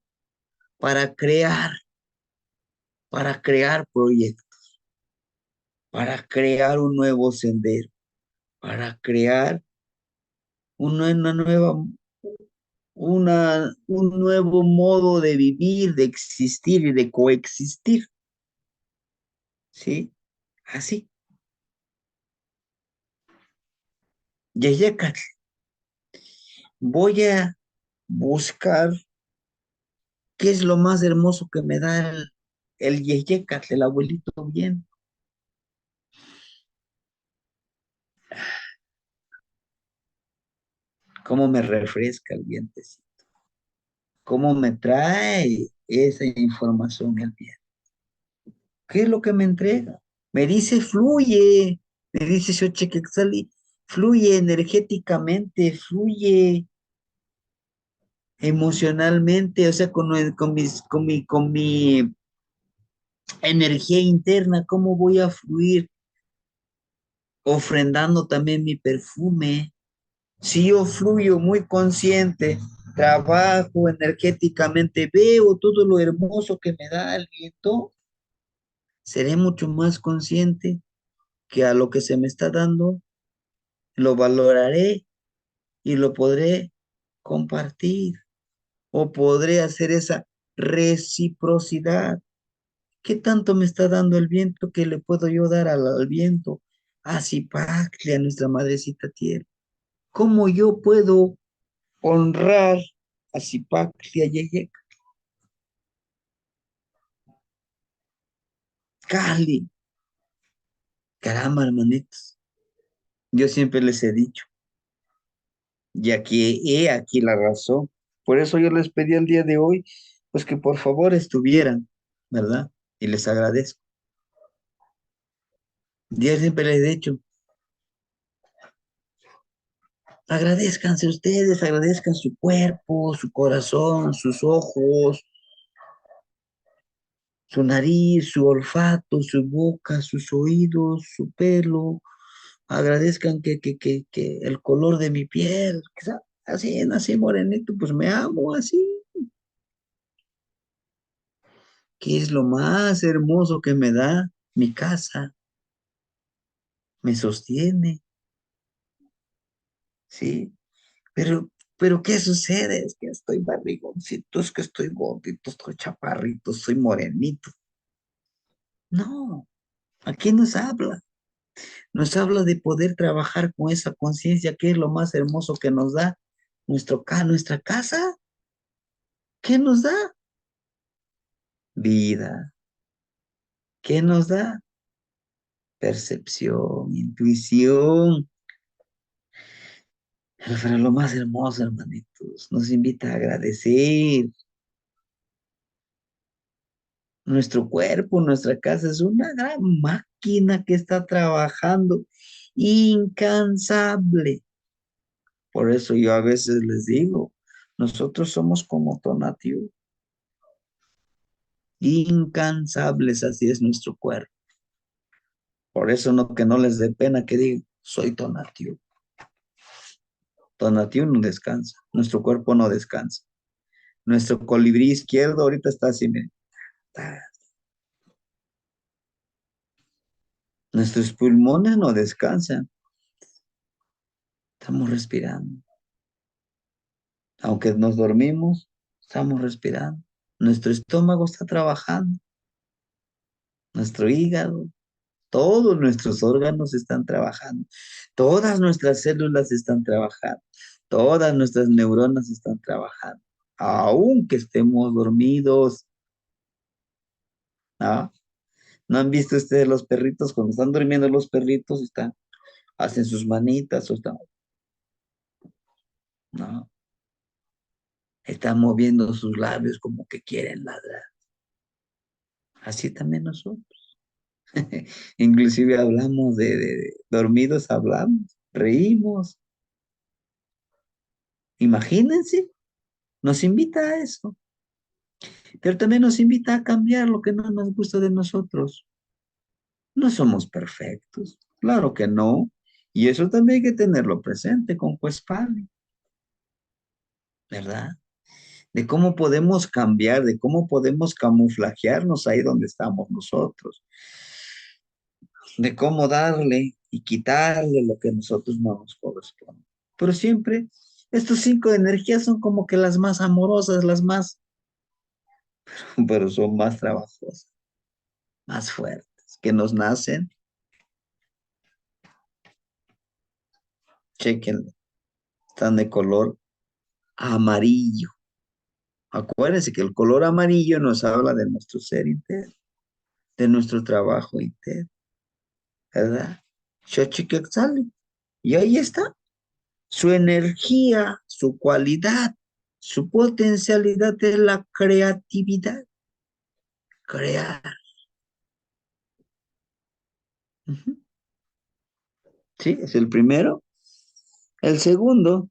para crear proyectos, para crear un nuevo sendero, para crear una nueva, un nuevo modo de vivir, de existir y de coexistir. ¿Sí? Así. Yeyecatl, voy a buscar qué es lo más hermoso que me da el Yeyecatl, el abuelito bien. Cómo me refresca el vientecito, cómo me trae esa información el viento. ¿Qué es lo que me entrega? Me dice me dice Xochiquetzali, fluye energéticamente, fluye emocionalmente, o sea, con mi energía interna, ¿cómo voy a fluir? Ofrendando también mi perfume. Si yo fluyo muy consciente, trabajo energéticamente, veo todo lo hermoso que me da el viento, Seré mucho más consciente que a lo que se me está dando, lo valoraré y lo podré compartir o podré hacer esa reciprocidad. ¿Qué tanto me está dando el viento que le puedo yo dar al viento? A Zipacli, a nuestra madrecita tierra. ¿Cómo yo puedo honrar a Zipacli, a Yeye Cali? Caramba, hermanitos. Yo siempre les he dicho, y aquí he aquí la razón. Por eso yo les pedí el día de hoy, pues que por favor estuvieran, ¿verdad? Y les agradezco. Yo siempre les he dicho, agradezcanse ustedes, agradezcan su cuerpo, su corazón, sus ojos, su nariz, su olfato, su boca, sus oídos, su pelo. Agradezcan que el color de mi piel, así nací morenito, pues me amo así, que es lo más hermoso que me da mi casa, me sostiene, ¿sí? Pero ¿qué sucede? Es que estoy barrigoncito, es que estoy gordito, estoy chaparrito, soy morenito. No, aquí nos habla. Nos habla de poder trabajar con esa conciencia que es lo más hermoso que nos da nuestra casa. ¿Qué nos da? Vida. ¿Qué nos da? Percepción, intuición. Pero lo más hermoso, hermanitos, nos invita a agradecer. Nuestro cuerpo, nuestra casa es una gran máquina que está trabajando incansable. Por eso yo a veces les digo, nosotros somos como Tonatiuh, incansables, así es nuestro cuerpo. Por eso no que no les dé pena que digan, soy Tonatiuh. Tonatiuh no descansa, nuestro cuerpo no descansa. Nuestro colibrí izquierdo ahorita está así, miren. Nuestros pulmones no descansan, estamos respirando. Aunque nos dormimos, estamos respirando. Nuestro estómago está trabajando, nuestro hígado, todos nuestros órganos están trabajando, todas nuestras células están trabajando, todas nuestras neuronas están trabajando, aunque estemos dormidos. ¿No? ¿No han visto ustedes los perritos cuando están durmiendo los perritos hacen sus manitas o no, están moviendo sus labios como que quieren ladrar? Así también nosotros. Inclusive hablamos de dormidos, hablamos, reímos. Imagínense, nos invita a eso, pero también nos invita a cambiar lo que no nos gusta de nosotros. No somos perfectos, claro que no. Y eso también hay que tenerlo presente con Cuespali, ¿verdad? De cómo podemos cambiar, de cómo podemos camuflajearnos ahí donde estamos nosotros, de cómo darle y quitarle lo que a nosotros no nos corresponde. Pero siempre estos cinco energías son como que las más amorosas, las más, pero son más trabajosas, más fuertes, que nos nacen. Chequenle, están de color amarillo. Acuérdense que el color amarillo nos habla de nuestro ser interno, de nuestro trabajo interno, ¿verdad? Xochiquetzali. Y ahí está, su energía, su cualidad, su potencialidad es la creatividad, crear. Ujú. Sí, es el primero. El segundo,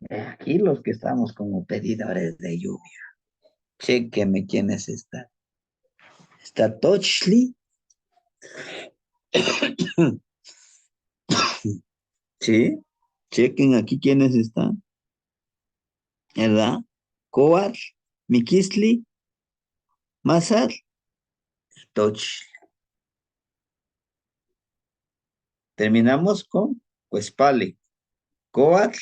aquí los que estamos como pedidores de lluvia. Chéqueme quiénes están. Está Tochli, sí, chequen aquí quiénes están, ¿verdad? Coat, Mikisli, Mazal, Toch. Terminamos con Cuespale. Coatl,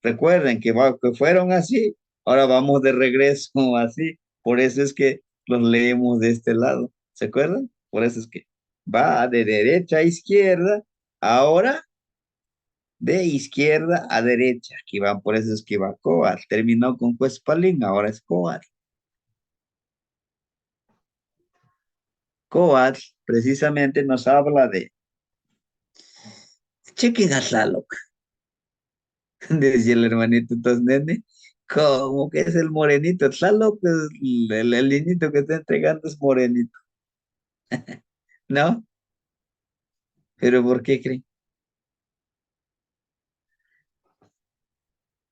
recuerden que fueron así, ahora vamos de regreso así, por eso es que los leemos de este lado, ¿se acuerdan? Por eso es que va de derecha a izquierda, ahora de izquierda a derecha, aquí van, por eso es que va Coatl, terminó con Cuespalín, ahora es Coatl. Coatl precisamente nos habla de Chequen a Tlaloc, decía el hermanito, entonces, nene, ¿cómo que es el morenito? Tlaloc, el niñito que está entregando es morenito, ¿no? ¿Pero por qué creen?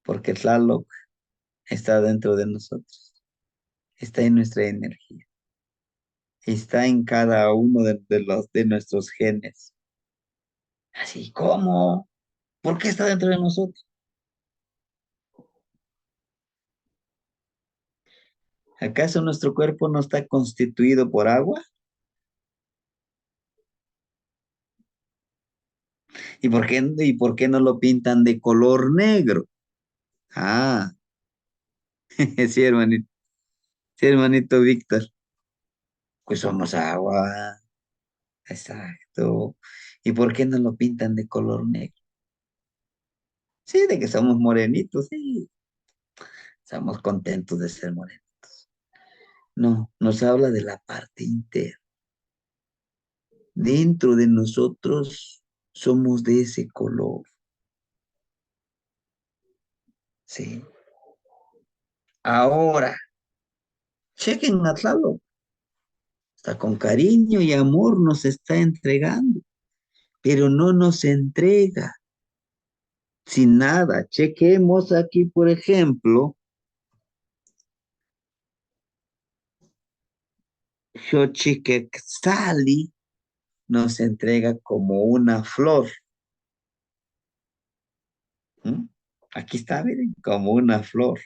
Porque Tlaloc está dentro de nosotros, está en nuestra energía, está en cada uno de nuestros genes. Así, ¿cómo? ¿Por qué está dentro de nosotros? ¿Acaso nuestro cuerpo no está constituido por agua? ¿Y por qué no lo pintan de color negro? Ah, sí, hermanito Víctor, pues somos agua, exacto. ¿Y por qué no lo pintan de color negro? Sí, de que somos morenitos, sí, estamos contentos de ser morenos. No, nos habla de la parte interna. Dentro de nosotros somos de ese color, sí. Ahora, chequen a Tlaloc, está con cariño y amor nos está entregando, pero no nos entrega sin nada. Chequemos aquí, por ejemplo, Xochiquetzali nos entrega como una flor. ¿Mm? Aquí está, miren, como una flor.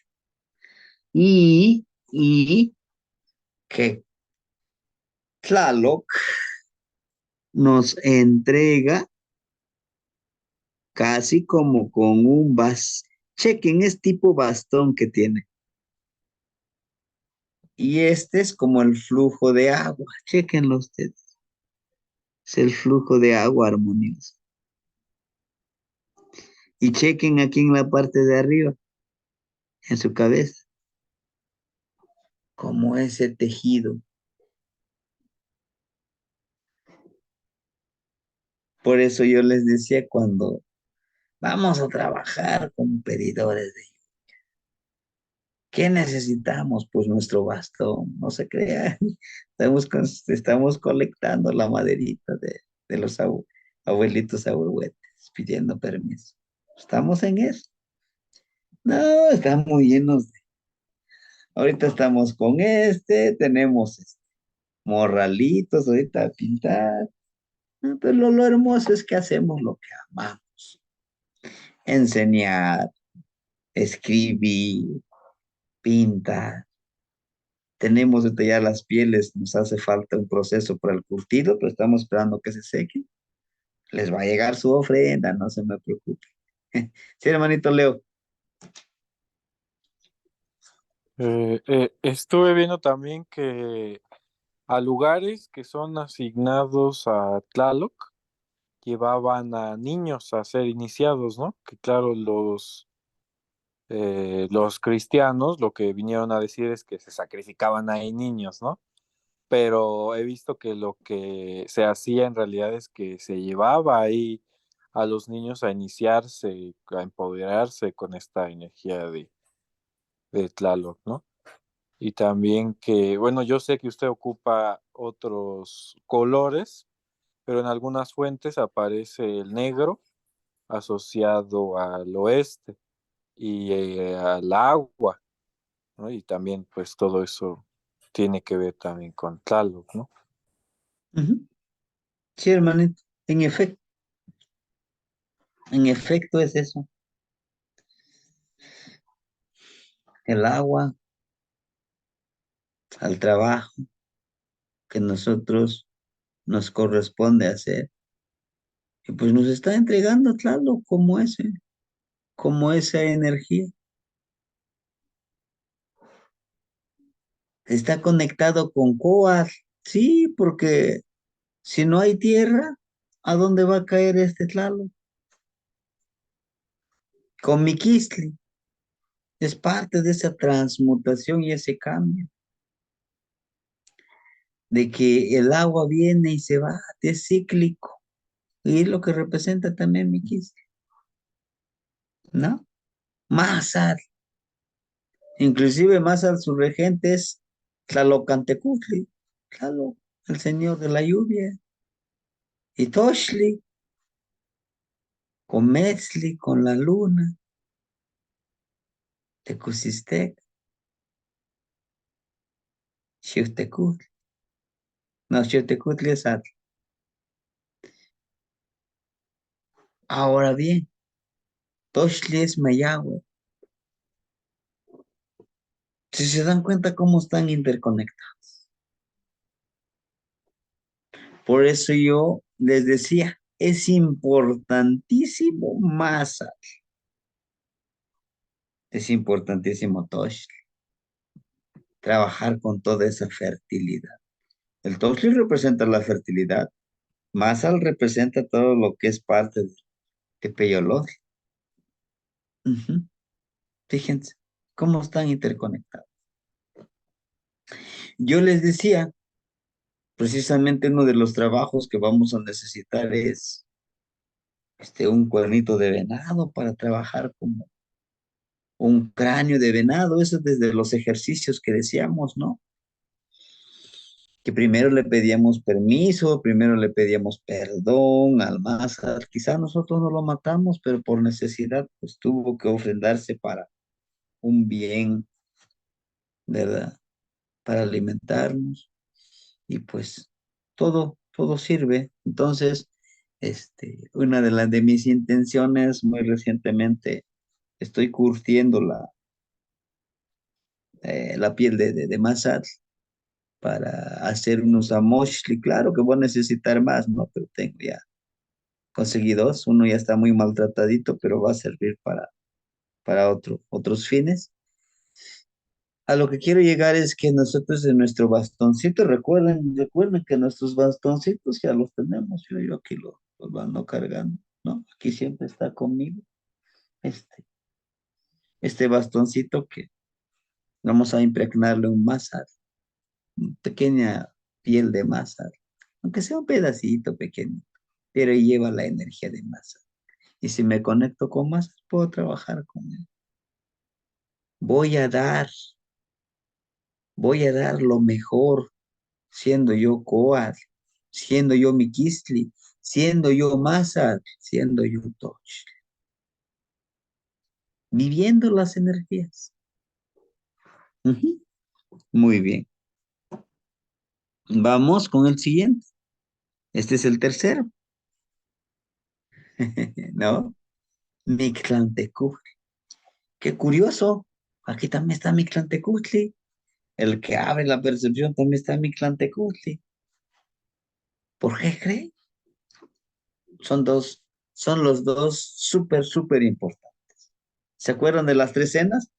Y que Tlaloc nos entrega casi como con un chequen, es tipo bastón que tiene. Y este es como el flujo de agua, chequenlo ustedes. Es el flujo de agua armonioso. Y chequen aquí en la parte de arriba, en su cabeza, como ese tejido. Por eso yo les decía cuando vamos a trabajar como pedidores de ¿qué necesitamos? Pues nuestro bastón, no se crean. Estamos colectando la maderita de los abuelitos abuelos pidiendo permiso. ¿Estamos en eso? No, estamos llenos ahorita estamos con tenemos morralitos ahorita a pintar. No, pero lo hermoso es que hacemos lo que amamos. Enseñar, escribir, pintar. Tenemos ahorita ya las pieles, nos hace falta un proceso para el curtido, pero estamos esperando que se seque. Les va a llegar su ofrenda, no se me preocupe. Sí, hermanito Leo. Estuve viendo también que a lugares que son asignados a Tlaloc llevaban a niños a ser iniciados, ¿no? Que claro, los cristianos lo que vinieron a decir es que se sacrificaban ahí niños, ¿no? Pero he visto que lo que se hacía en realidad es que se llevaba ahí a los niños a iniciarse, a empoderarse con esta energía de Tlaloc, ¿no? Y también que, bueno, yo sé que usted ocupa otros colores, pero en algunas fuentes aparece el negro asociado al oeste y al agua, ¿no? Y también pues todo eso tiene que ver también con Tlaloc, ¿no? Ujú. Sí, hermanito. En efecto es eso. El agua, al trabajo, que nosotros nos corresponde hacer. Y pues nos está entregando Tlaloc como esa energía. Está conectado con Coatl, sí, porque si no hay tierra, ¿a dónde va a caer este Tlaloc? Con Miquistli. Es parte de esa transmutación y ese cambio, de que el agua viene y se va, es cíclico. Y es lo que representa también Miquistli, ¿no? Másar, inclusive Másar, su regente es Tlalocantecutli, Tlaloc, el señor de la lluvia. Y Toshli, con Metzli, con la luna, Tecusistec, Xiuhtecutli. No, Xiuhtecutli es Atl. Ahora bien, Toshli es Mayagüe. Si se dan cuenta cómo están interconectados. Por eso yo les decía, es importantísimo Masa, es importantísimo Toshli, trabajar con toda esa fertilidad. El Toshli representa la fertilidad, Masal representa todo lo que es parte de Peyolot. Ujú. Fíjense cómo están interconectados. Yo les decía, precisamente uno de los trabajos que vamos a necesitar es un cuernito de venado para trabajar como un cráneo de venado, eso desde los ejercicios que decíamos, ¿no? Que primero le pedíamos permiso, primero le pedíamos perdón al Mazar, quizá nosotros no lo matamos, pero por necesidad, pues tuvo que ofrendarse para un bien, ¿verdad? Para alimentarnos, y pues todo sirve. Entonces, una de mis intenciones muy recientemente, estoy curtiendo la piel de Mazar para hacer unos amoshli. Claro que voy a necesitar más, ¿no? Pero tengo ya, conseguí dos. Uno ya está muy maltratadito, pero va a servir para otros fines. A lo que quiero llegar es que nosotros en nuestro bastoncito, recuerden que nuestros bastoncitos ya los tenemos. Yo aquí los ando cargando, ¿no? Aquí siempre está conmigo este, este bastoncito que vamos a impregnarle un masa, una pequeña piel de masa, aunque sea un pedacito pequeño, pero lleva la energía de masa. Y si me conecto con masa, puedo trabajar con él. Voy a dar, voy a dar lo mejor, siendo yo Coat, siendo yo Miquistli, siendo yo Masa, siendo yo Toch, viviendo las energías. Ujú. Muy bien. Vamos con el siguiente. Este es el tercero, ¿no? Mictlantecutli. Qué curioso. Aquí también está Mictlantecutli. El que abre la percepción también está Mictlantecutli. ¿Por qué cree? Son dos, son los dos súper importantes. ¿Se acuerdan de las tres cenas?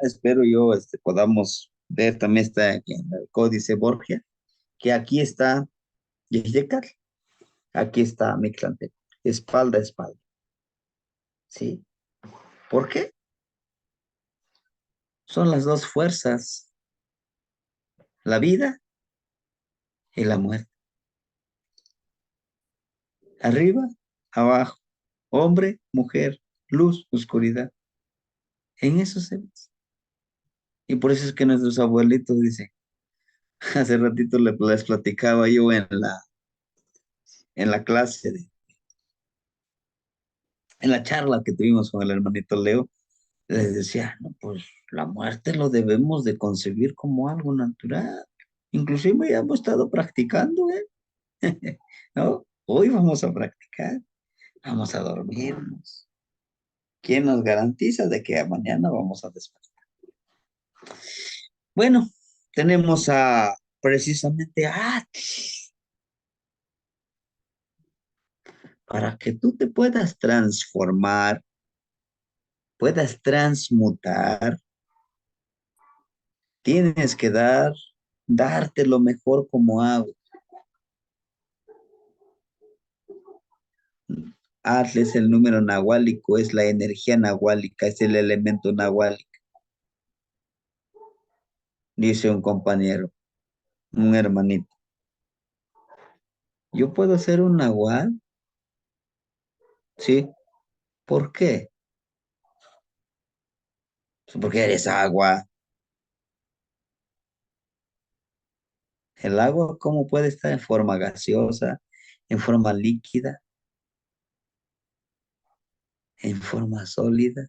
Espero yo podamos ver, también está aquí en el Códice Borgia, que aquí está Yeyekal, aquí está Mictlantecutli, espalda a espalda. ¿Sí? ¿Por qué? Son las dos fuerzas, la vida y la muerte. Arriba, abajo, hombre, mujer, luz, oscuridad. En eso se ve. Y por eso es que nuestros abuelitos dicen, hace ratito les platicaba yo en la clase, en la charla que tuvimos con el hermanito Leo, les decía, no, pues la muerte lo debemos de concebir como algo natural. Inclusive ya hemos estado practicando, ¿eh? ¿No? Hoy vamos a practicar, vamos a dormirnos. ¿Quién nos garantiza de que mañana vamos a despertar? Bueno, tenemos precisamente para que tú te puedas transformar, puedas transmutar, tienes que darte lo mejor como agua. Atl es el número nahuálico, es la energía nahuálica, es el elemento nahuálico, dice un compañero, un hermanito. ¿Yo puedo ser un nahual? Sí. ¿Por qué? Porque eres agua. El agua, ¿cómo puede estar en forma gaseosa, en forma líquida, en forma sólida?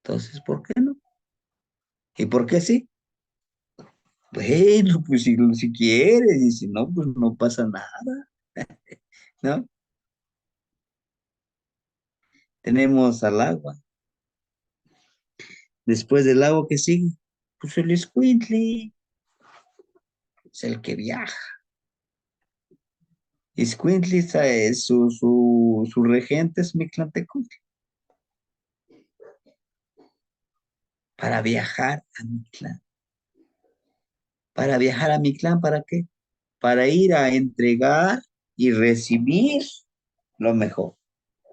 Entonces, ¿por qué no? ¿Y por qué sí? Bueno, pues si quieres, y si no, pues no pasa nada, ¿no? Tenemos al agua. Después del agua, ¿qué sigue? Pues el escuintle, es el que viaja. Escuintle, su regente es Mictlantecutli. Para viajar a Mictlán. Para viajar a Mictlán, ¿para qué? Para ir a entregar y recibir lo mejor.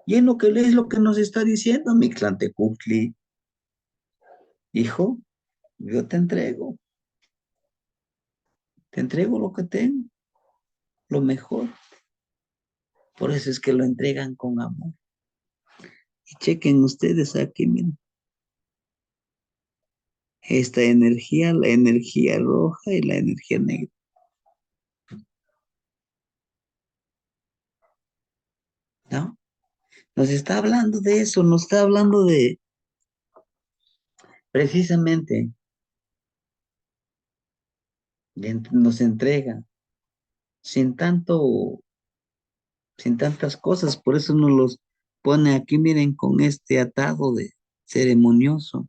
Y es lo que nos está diciendo Mictlantecutli. Hijo, yo te entrego lo que tengo, lo mejor. Por eso es que lo entregan con amor. Y chequen ustedes aquí, miren, esta energía, la energía roja y la energía negra, ¿no? Nos está hablando de eso, nos está hablando de precisamente, nos entrega sin tanto, sin tantas cosas, por eso nos los pone aquí, miren, con este atado de ceremonioso.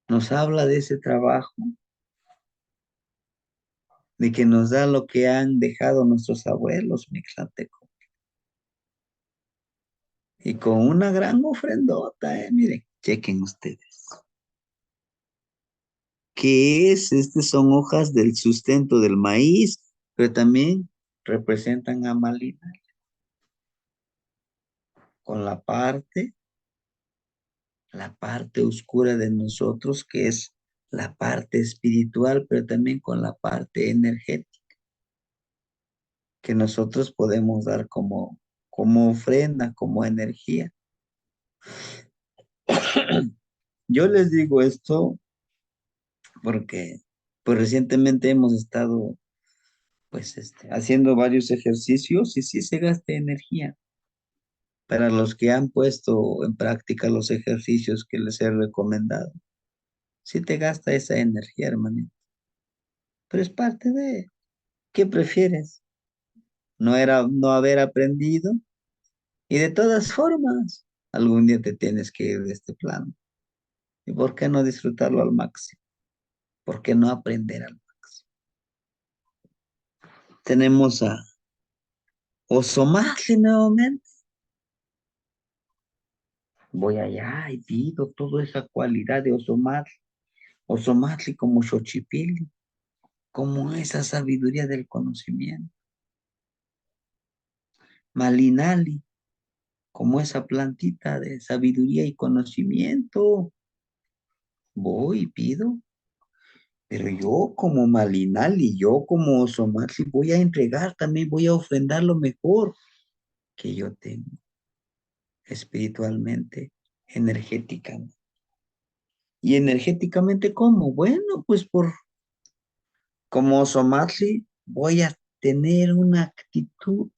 Nos habla de ese trabajo, de que nos da lo que han dejado nuestros abuelos, Mixlateco. Y con una gran ofrendota, miren, chequen ustedes. ¿Qué es? Estas son hojas del sustento del maíz, pero también representan a Malina, con la parte oscura de nosotros, que es la parte espiritual, pero también con la parte energética, que nosotros podemos dar como ofrenda, como energía. Yo les digo esto porque pues recientemente hemos estado pues haciendo varios ejercicios y sí se gasta energía. Para los que han puesto en práctica los ejercicios que les he recomendado, sí te gasta esa energía, hermanito. Pero es parte de, ¿qué prefieres? No haber aprendido y de todas formas, algún día te tienes que ir de este plano. ¿Y por qué no disfrutarlo al máximo? ¿Por qué no aprender al máximo? Tenemos a Osomatli nuevamente. Voy allá y pido toda esa cualidad de Osomatli. Osomatli como Xochipilli, como esa sabiduría del conocimiento. Malinali, como esa plantita de sabiduría y conocimiento. Voy y pido, pero yo como Malinali, yo como Osomatli, voy a entregar también, voy a ofrendar lo mejor que yo tengo espiritualmente, energéticamente. ¿Y energéticamente cómo? Bueno, pues como Osomatli voy a tener una actitud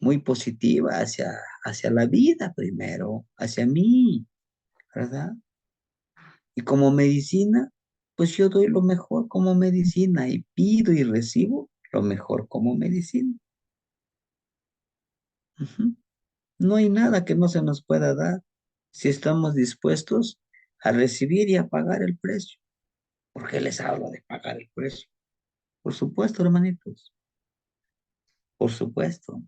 muy positiva hacia la vida primero, hacia mí, ¿verdad? Y como medicina, pues yo doy lo mejor como medicina y pido y recibo lo mejor como medicina. Ujú. No hay nada que no se nos pueda dar. si estamos dispuestos a recibir y a pagar el precio. ¿Por qué les hablo de pagar el precio? Por supuesto, hermanitos, por supuesto.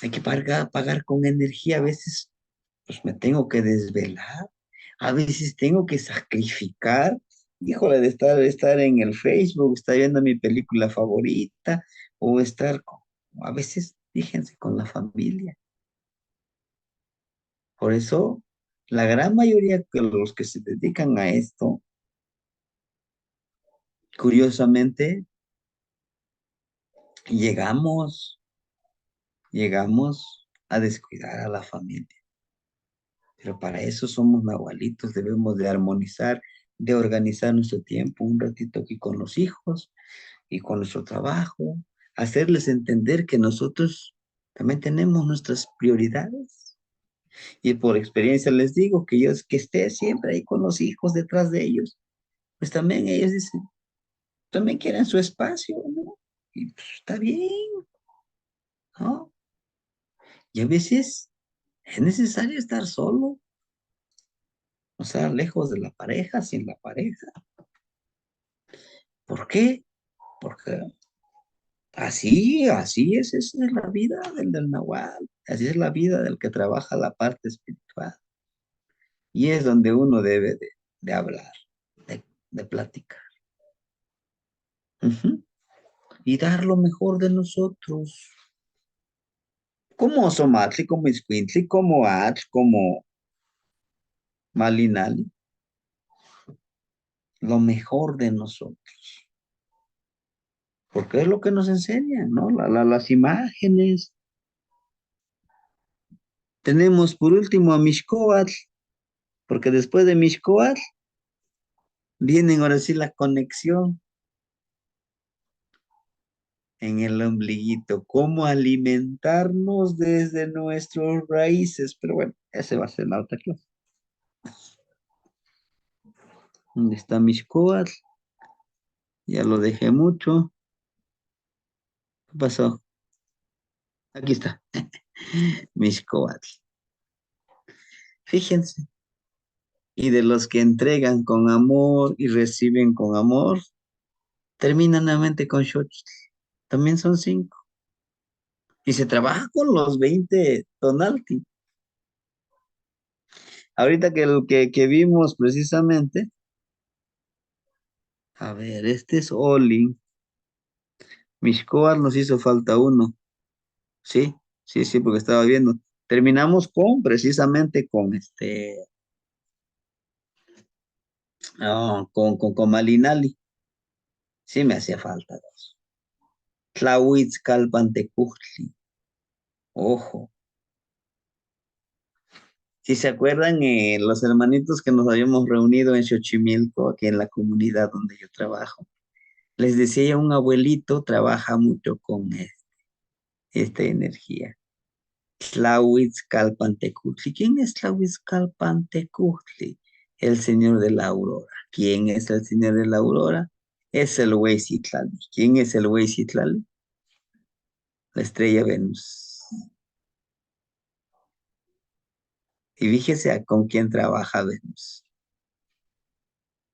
Hay que pagar con energía. A veces, pues me tengo que desvelar. A veces tengo que sacrificar. Híjole, de estar en el Facebook, estar viendo mi película favorita, o estar, a veces, fíjense, con la familia. Por eso, la gran mayoría de los que se dedican a esto, curiosamente, llegamos, llegamos a descuidar a la familia. Pero para eso somos nahualitos, debemos de armonizar, de organizar nuestro tiempo un ratito aquí con los hijos y con nuestro trabajo, hacerles entender que nosotros también tenemos nuestras prioridades. Y por experiencia les digo que yo que esté siempre ahí con los hijos detrás de ellos, pues también ellos dicen, también quieren su espacio, ¿no? Y pues, está bien, ¿no? Y a veces es necesario estar solo, o sea, lejos de la pareja, sin la pareja. ¿Por qué? Porque así es, esa es la vida del Nahual, así es la vida del que trabaja la parte espiritual. Y es donde uno debe de hablar, de platicar. Ujú. Y dar lo mejor de nosotros. Como Somatli, como Iscuintli, como Ach, como Malinali. Lo mejor de nosotros. Porque es lo que nos enseñan, ¿no? Las imágenes. Tenemos por último a Mixcoatl, porque después de Mixcoatl vienen ahora sí la conexión en el ombliguito, cómo alimentarnos desde nuestros raíces. Pero bueno, ese va a ser la otra clase. ¿Dónde está Mixcoatl? Ya lo dejé mucho. ¿Qué pasó? Aquí está, Mixcoatl. Fíjense, y de los que entregan con amor y reciben con amor, terminan nuevamente con Xochitl. También son 5. Y se trabaja con los 20 Tonalti. Ahorita que vimos precisamente, a ver, este es Oli. Mixcoatl nos hizo falta uno. Sí, sí, sí, porque estaba viendo. Terminamos precisamente con con Malinali. Sí, me hacía falta dos. Tlahuitzcalpantecutli. Ojo. Si se acuerdan, los hermanitos que nos habíamos reunido en Xochimilco, aquí en la comunidad donde yo trabajo, les decía, un abuelito trabaja mucho con esta energía. Tlahuitzcalpantecutli. ¿Quién es Tlahuitzcalpantecutli? El señor de la aurora. ¿Quién es el señor de la aurora? Es el Huesitlali. ¿Quién es el Huesitlali? La estrella Venus. Y fíjese con quién trabaja Venus.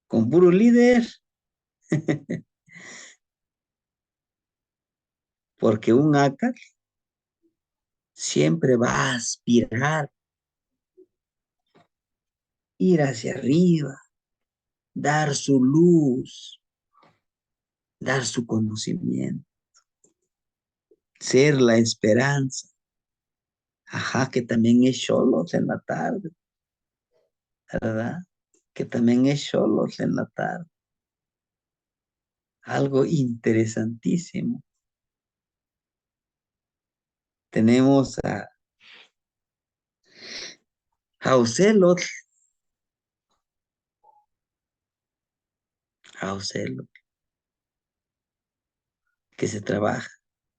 Con puro líder. Porque un ácar siempre va a aspirar, ir hacia arriba, dar su luz, dar su conocimiento, ser la esperanza. Ajá, que también es solos en la tarde, ¿verdad? Que también es solos en la tarde. Algo interesantísimo. Tenemos a Ocelot, que se trabaja,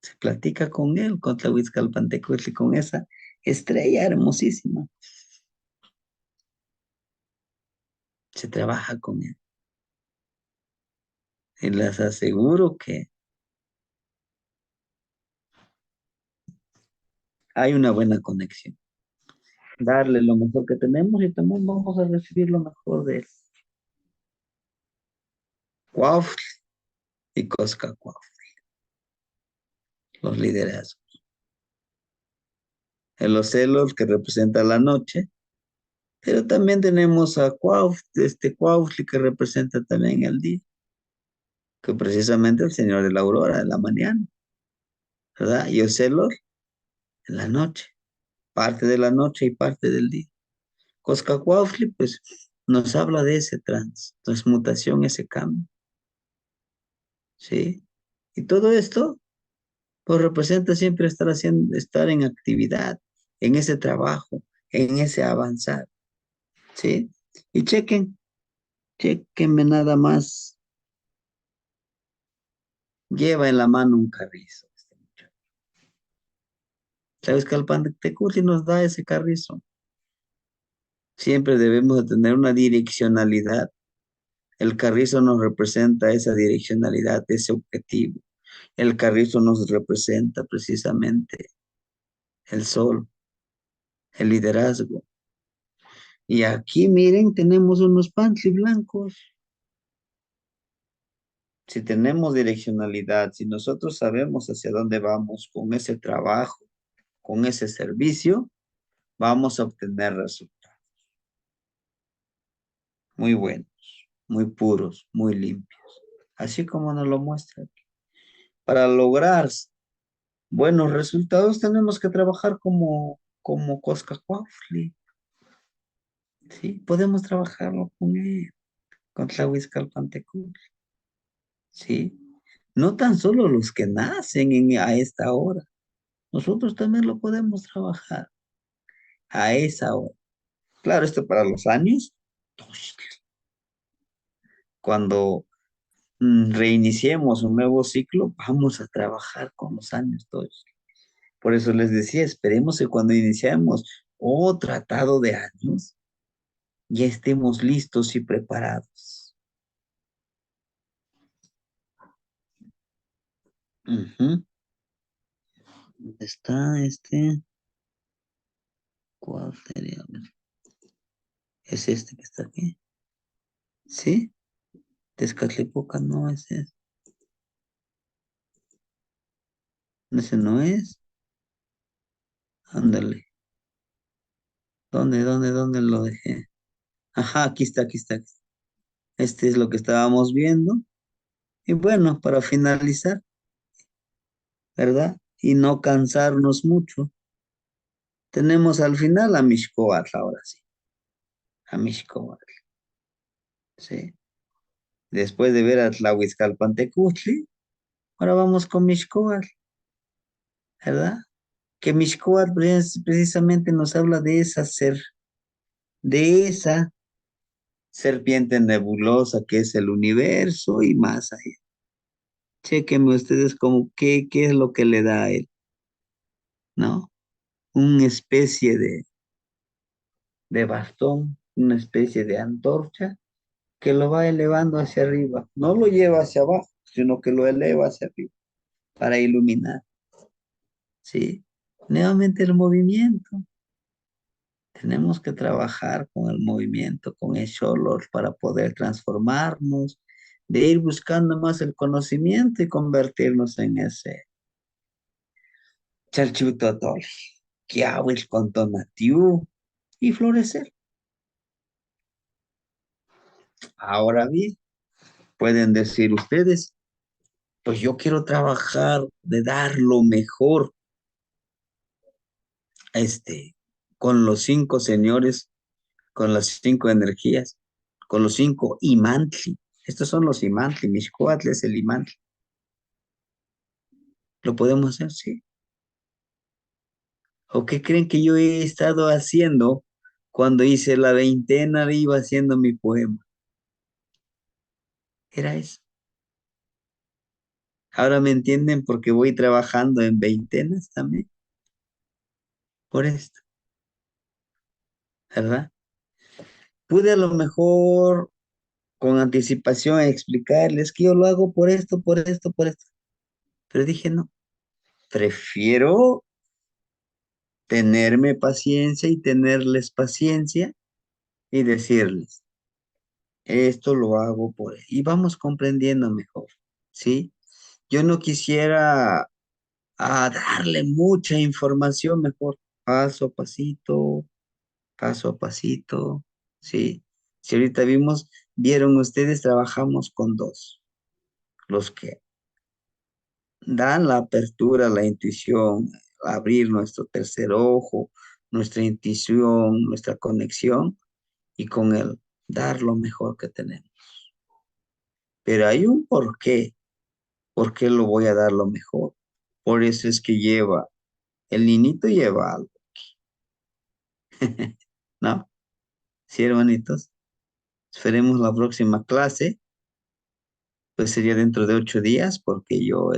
se platica con él, con Tlahuitzcalpantecutli, con esa estrella hermosísima. Se trabaja con él. Y les aseguro que hay una buena conexión. darle lo mejor que tenemos y también vamos a recibir lo mejor de él. Cuautli y Coscacuautli, los liderazgos. El Ocelos que representa la noche, pero también tenemos a Cuautli que representa también el día, que precisamente el señor de la aurora, de la mañana, ¿verdad? Y Ocelos en la noche, parte de la noche y parte del día. Coscacuautli, pues, nos habla de ese transmutación, ese cambio, ¿sí? Y todo esto, pues, representa siempre estar en actividad, en ese trabajo, en ese avanzar, ¿sí? Y chequenme nada más, lleva en la mano un carrizo. ¿Sabes que el Pantecuti nos da ese carrizo? Siempre debemos de tener una direccionalidad. El carrizo nos representa esa direccionalidad, ese objetivo. El carrizo nos representa precisamente el sol, el liderazgo. Y aquí miren, tenemos unos pantry blancos. Si tenemos direccionalidad, si nosotros sabemos hacia dónde vamos con ese trabajo, con ese servicio, vamos a obtener resultados muy buenos, muy puros, muy limpios. Así como nos lo muestra aquí. Para lograr buenos resultados tenemos que trabajar como Coscacuautli. Sí, podemos trabajarlo con él, con Tlahuizcalpantecutli. Sí, no tan solo los que nacen a esta hora, nosotros también lo podemos trabajar a esa hora. Claro, esto para los años, cuando reiniciemos un nuevo ciclo, vamos a trabajar con los años todos. Por eso les decía, esperemos que cuando iniciemos otro tratado de años, ya estemos listos y preparados. Ujú. ¿Dónde está este? ¿Cuál sería? ¿Es este que está aquí? ¿Sí? Tezcatlipoca no es ese. Ese no es. Ándale. ¿Dónde lo dejé? Ajá, aquí está, aquí está. Este es lo que estábamos viendo. Y bueno, para finalizar, ¿verdad? Y no cansarnos mucho. Tenemos al final a Mixcoatl, ahora sí. A Mixcoatl, ¿sí? Después de ver a Tlahuizcalpantecutli, ahora vamos con Mixcoatl, ¿verdad? Que Mixcoatl precisamente nos habla de esa serpiente nebulosa que es el universo y más allá. Chequenme ustedes como qué es lo que le da a él, ¿no? Una especie de bastón, una especie de antorcha que lo va elevando hacia arriba. No lo lleva hacia abajo, sino que lo eleva hacia arriba para iluminar, ¿sí? Nuevamente el movimiento. Tenemos que trabajar con el movimiento, con el Sholor para poder transformarnos, de ir buscando más el conocimiento y convertirnos en ese Chalchutotol, Kiawil con Tonatiu y florecer. Ahora bien, pueden decir ustedes, pues yo quiero trabajar de dar lo mejor, con los 5 señores, con las 5 energías, con los 5 imantli. Estos son los imantli, Mixcoatl es el imantli. ¿Lo podemos hacer? Sí. ¿O qué creen que yo he estado haciendo cuando hice la veintena, iba haciendo mi poema? Era eso. Ahora me entienden porque voy trabajando en veintenas también. Por esto, ¿verdad? Pude a lo mejor con anticipación explicarles que yo lo hago por esto, por esto, por esto. Pero dije, no, prefiero tenerme paciencia y tenerles paciencia y decirles, esto lo hago por él. Y vamos comprendiendo mejor, ¿sí? Yo no quisiera darle mucha información, mejor paso a pasito, ¿sí? Si ahorita vieron ustedes, trabajamos con dos, los que dan la apertura, la intuición, abrir nuestro tercer ojo, nuestra intuición, nuestra conexión y con el dar lo mejor que tenemos. Pero hay un por qué lo voy a dar lo mejor. Por eso es que el niñito lleva algo, ¿no? Sí, hermanitos. Esperemos la próxima clase, pues sería dentro de 8 días, porque yo,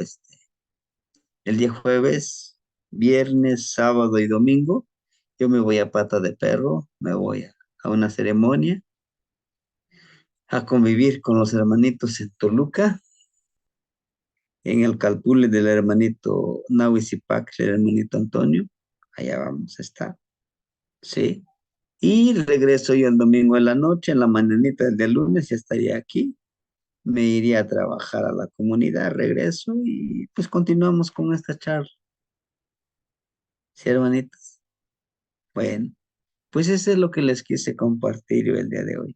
el día jueves, viernes, sábado y domingo, yo me voy a Pata de Perro, me voy a una ceremonia, a convivir con los hermanitos en Toluca, en el calpule del hermanito Nahuizipac, el hermanito Antonio, allá vamos a estar, ¿sí? Y regreso yo el domingo en la noche, en la mañanita del día lunes, ya estaría aquí, me iría a trabajar a la comunidad, regreso y pues continuamos con esta charla, ¿sí, hermanitos? Bueno. Pues eso es lo que les quise compartir yo el día de hoy.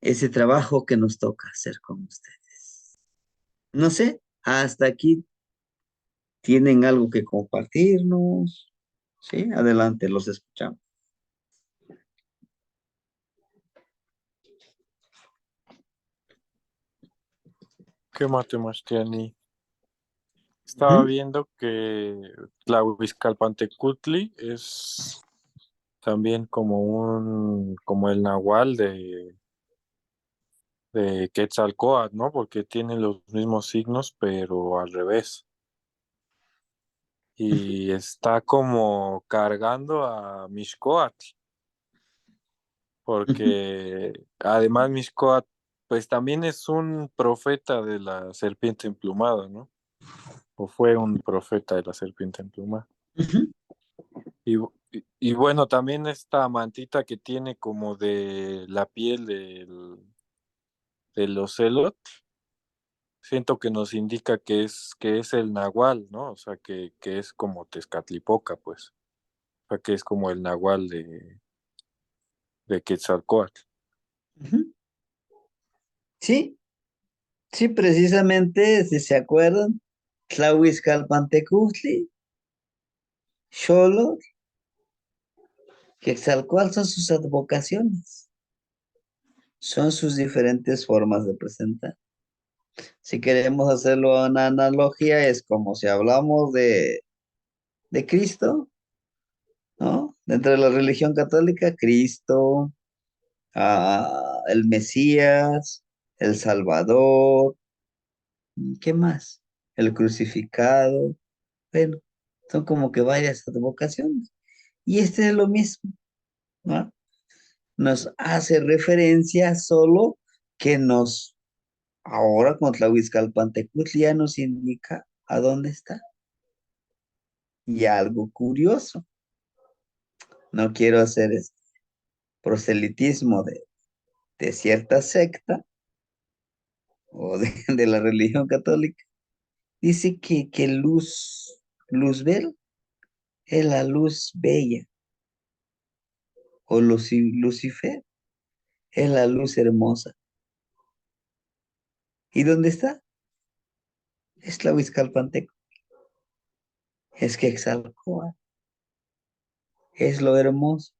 Ese trabajo que nos toca hacer con ustedes. No sé, hasta aquí tienen algo que compartirnos. Sí, adelante, los escuchamos. ¿Qué más, Tiani? Estaba Ujú. viendo que Tlahuizcalpantecutli es también como el nahual de Quetzalcóatl, ¿no? Porque tiene los mismos signos, pero al revés. Y está como cargando a Mixcoatl, Ujú. porque además Mixcoatl, pues también es un profeta de la serpiente emplumada, ¿no? O fue un profeta de la serpiente emplumada. Ujú. Y bueno, también esta mantita que tiene como de la piel del ocelot, siento que nos indica que es el nahual, ¿no? O sea, que es como Tezcatlipoca, pues. O sea, que es como el nahual de Quetzalcóatl. Ujú. Sí, sí, precisamente, si se acuerdan, Tlahuizcalpantecutli, Xolotl, Quetzalcóatl son sus advocaciones, son sus diferentes formas de presentar. Si queremos hacerlo una analogía, es como si hablamos de Cristo, ¿no? Dentro de la religión católica, Cristo, el Mesías, el Salvador, ¿qué más? El crucificado. Bueno, son como que varias advocaciones. Y este es lo mismo, ¿no? Nos hace referencia solo que ahora con Tlahuizcalpantecutli ya nos indica a dónde está. Y algo curioso, no quiero hacer proselitismo de cierta secta o de la religión católica, dice que Luzbel es la luz bella, o Lucifer es la luz hermosa. ¿Y dónde está? Es la Huizcalpanteco, es Quetzalcóatl, es lo hermoso.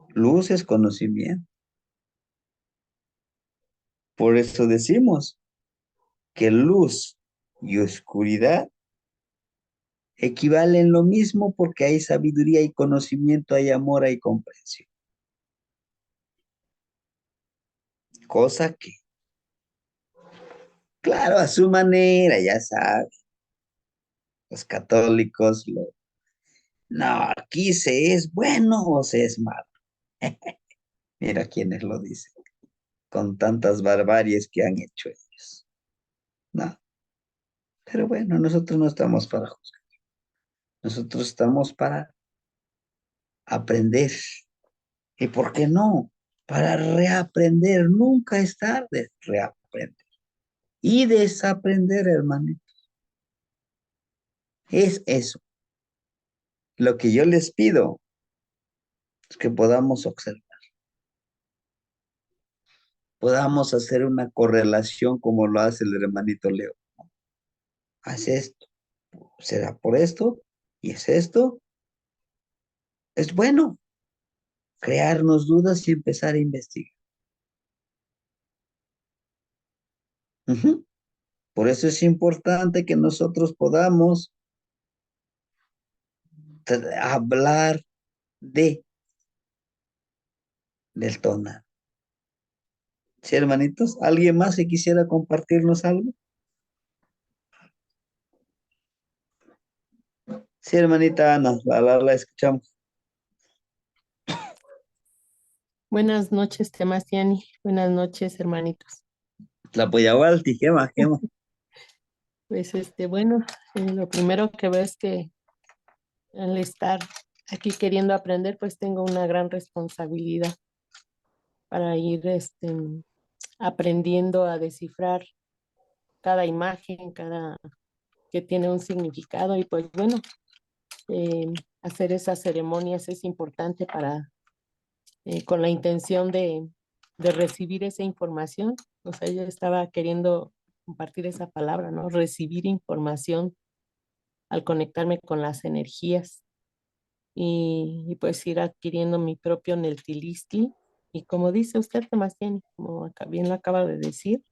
Luz es conocimiento. Por eso decimos que luz y oscuridad equivalen lo mismo porque hay sabiduría y conocimiento, hay amor, hay comprensión. Cosa que, claro, a su manera, ya sabe, los católicos, no, aquí se es bueno o se es malo. Mira quiénes lo dicen, con tantas barbaries que han hecho ellos. No, pero bueno, nosotros no estamos para juzgar. Nosotros estamos para aprender. ¿Y por qué no? Para reaprender. Nunca es tarde reaprender. Y desaprender, hermanito. Es eso. Lo que yo les pido es que podamos observar, podamos hacer una correlación como lo hace el hermanito Leo. Haz esto, será por esto, y es esto. Es bueno crearnos dudas y empezar a investigar. Ujú. Por eso es importante que nosotros podamos hablar del tonal. ¿Sí, hermanitos? ¿Alguien más que quisiera compartirnos algo? Sí, hermanita Ana, la escuchamos. Buenas noches, Temasiani. Buenas noches, hermanitos. La Poyahualti, Gema, Gema. Pues bueno, lo primero que veo es que al estar aquí queriendo aprender, pues tengo una gran responsabilidad para ir aprendiendo a descifrar cada imagen, cada que tiene un significado y pues bueno, eh, hacer esas ceremonias es importante para, con la intención de recibir esa información. O sea, yo estaba queriendo compartir esa palabra, ¿no? Recibir información al conectarme con las energías y pues ir adquiriendo mi propio Neltilistli. Y como dice usted, Sebastián, como bien lo acaba de decir,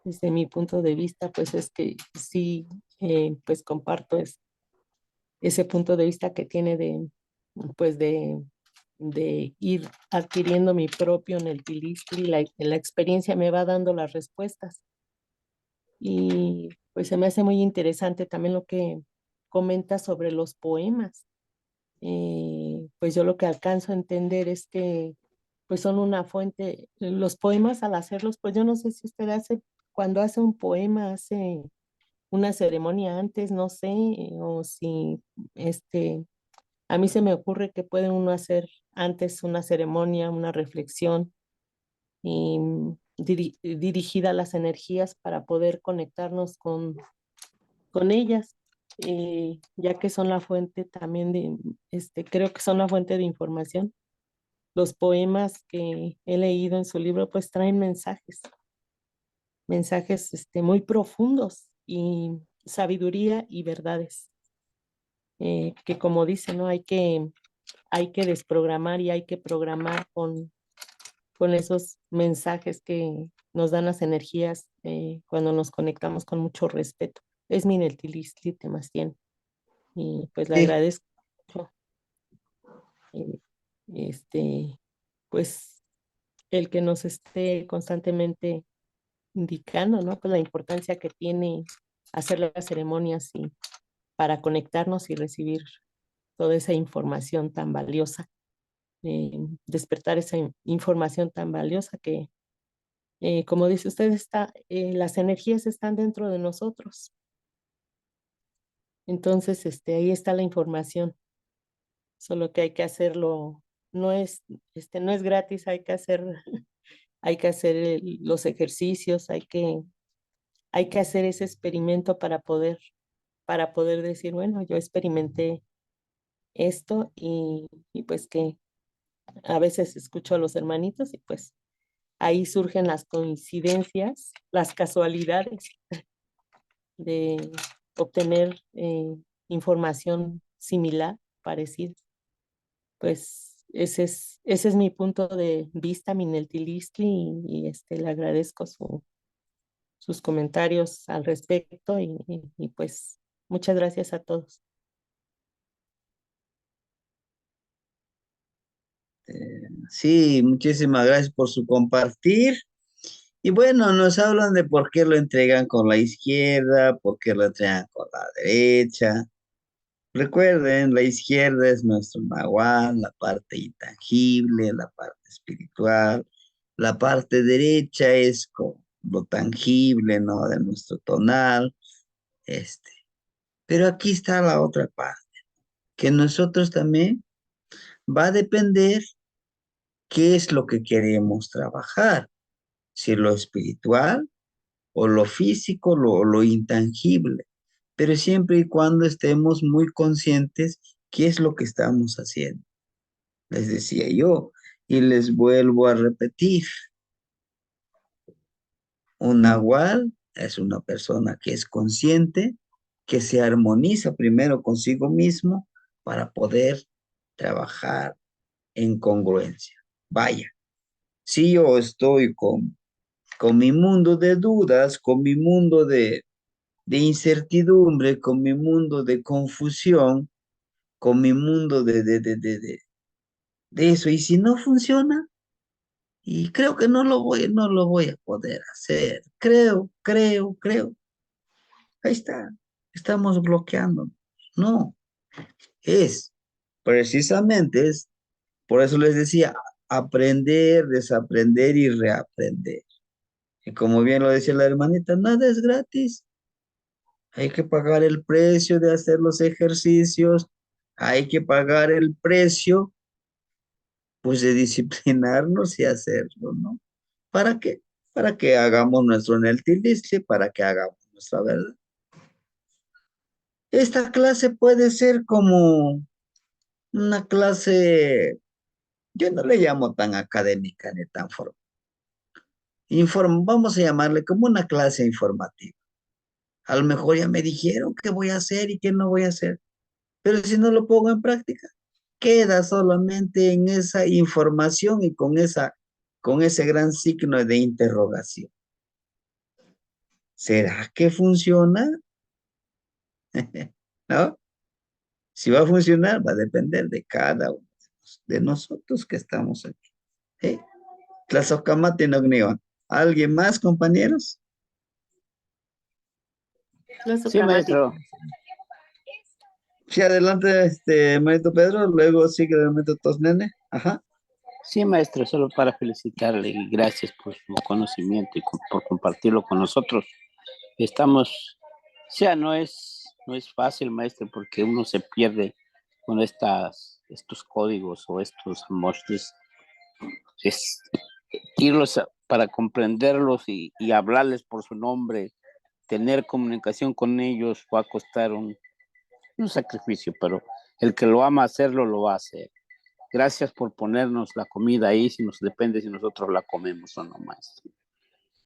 desde mi punto de vista, pues es que sí, pues comparto ese punto de vista que tiene pues de ir adquiriendo mi propio Neltilistli. La experiencia me va dando las respuestas. Y pues se me hace muy interesante también lo que comenta sobre los poemas. Pues yo lo que alcanzo a entender es que pues son una fuente, los poemas al hacerlos, pues yo no sé si usted hace, cuando hace un poema, hace una ceremonia antes, no sé, o si a mí se me ocurre que puede uno hacer antes una ceremonia, una reflexión y dirigida a las energías para poder conectarnos con ellas, ya que son la fuente también creo que son la fuente de información. Los poemas que he leído en su libro pues traen mensajes muy profundos y sabiduría y verdades, que como dice, ¿no? Hay que desprogramar y hay que programar con esos mensajes que nos dan las energías cuando nos conectamos con mucho respeto. Es mi Neltilistli Temastien y pues le Sí, agradezco mucho, eh, este, pues el que nos esté constantemente indicando, ¿no? Pues la importancia que tiene hacer las ceremonias y para conectarnos y recibir toda esa información tan valiosa, despertar esa información tan valiosa que, como dice usted, las energías están dentro de nosotros. Entonces, ahí está la información, solo que hay que hacerlo, no es, no es gratis, hay que hacer los ejercicios, hay que hacer ese experimento para poder decir, bueno, yo experimenté esto y pues que a veces escucho a los hermanitos y pues ahí surgen las coincidencias, las casualidades de obtener información similar, parecida. Pues ese es mi punto de vista, Mineltilistli, le agradezco sus comentarios al respecto y pues muchas gracias a todos. sí, muchísimas gracias por su compartir. Y bueno, nos hablan de por qué lo entregan con la izquierda, por qué lo entregan con la derecha. Recuerden, la izquierda es nuestro nahual, la parte intangible, la parte espiritual. La parte derecha es como lo tangible, ¿no? De nuestro tonal. Este. Pero aquí está la otra parte. que nosotros también va a depender qué es lo que queremos trabajar, si lo espiritual o lo físico, lo intangible, pero siempre y cuando estemos muy conscientes qué es lo que estamos haciendo. Les decía yo, y les vuelvo a repetir, un nahual es una persona que es consciente, que se armoniza primero consigo mismo para poder trabajar en congruencia. Vaya, si yo estoy con mi mundo de dudas, con mi mundo de incertidumbre, con mi mundo de confusión, con mi mundo de eso, y si no funciona, y creo que no lo voy a poder hacer, creo. Ahí está, estamos bloqueando. No, es precisamente, es por eso les decía, aprender, desaprender y reaprender. Y como bien lo decía la hermanita, nada es gratis. Hay que pagar el precio de hacer los ejercicios, hay que pagar el precio, pues, de disciplinarnos y hacerlo, ¿no? ¿Para qué? Para que hagamos nuestro Neltilistle, para que hagamos nuestra verdad. Esta clase puede ser como una clase, yo no le llamo tan académica ni tan formal. Vamos a llamarle como una clase informativa. A lo mejor ya me dijeron qué voy a hacer y qué no voy a hacer, pero si no lo pongo en práctica, queda solamente en esa información y con ese gran signo de interrogación. ¿Será que funciona? ¿No? Si va a funcionar, va a depender de cada uno de nosotros que estamos aquí. ¿Sí? Tlazocamati nogniwan. ¿Alguien más, compañeros? Sí, maestro. Sí, adelante, Manito Pedro, luego sigue el Manito Tosnene. Ajá. Sí, maestro, solo para felicitarle y gracias por su conocimiento y por compartirlo con nosotros. Estamos, o sea, no es fácil, maestro, porque uno se pierde con estos códigos o estos monstruos. Es para comprenderlos y hablarles por su nombre, tener comunicación con ellos va a costar un sacrificio, pero el que lo ama hacerlo, lo va a hacer. Gracias por ponernos la comida ahí, si nos depende si nosotros la comemos o no, maestro.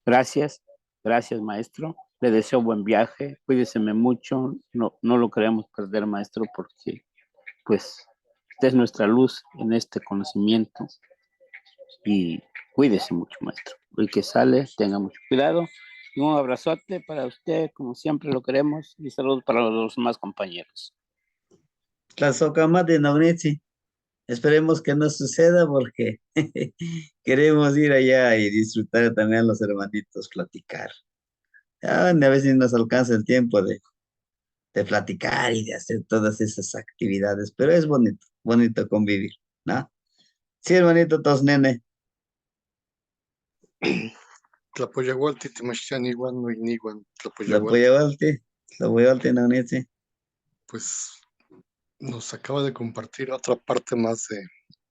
Gracias, gracias, maestro. Le deseo buen viaje, cuídese mucho, no lo queremos perder, maestro, porque pues usted es nuestra luz en este conocimiento y cuídese mucho, maestro. Hoy que sale, tenga mucho cuidado. Y un abrazote para usted, como siempre lo queremos, y saludos para los demás compañeros. Tlazocamati nognitzi. Esperemos que no suceda porque queremos ir allá y disfrutar también a los hermanitos, platicar. A veces nos alcanza el tiempo de platicar y de hacer todas esas actividades, pero es bonito, bonito convivir, ¿no? Sí, hermanito Tosnene. Tlapoyahualti, Temachaniwan, Noiniwan, La Tlapoyahualti. voy a nognitzi. Pues nos acaba de compartir otra parte más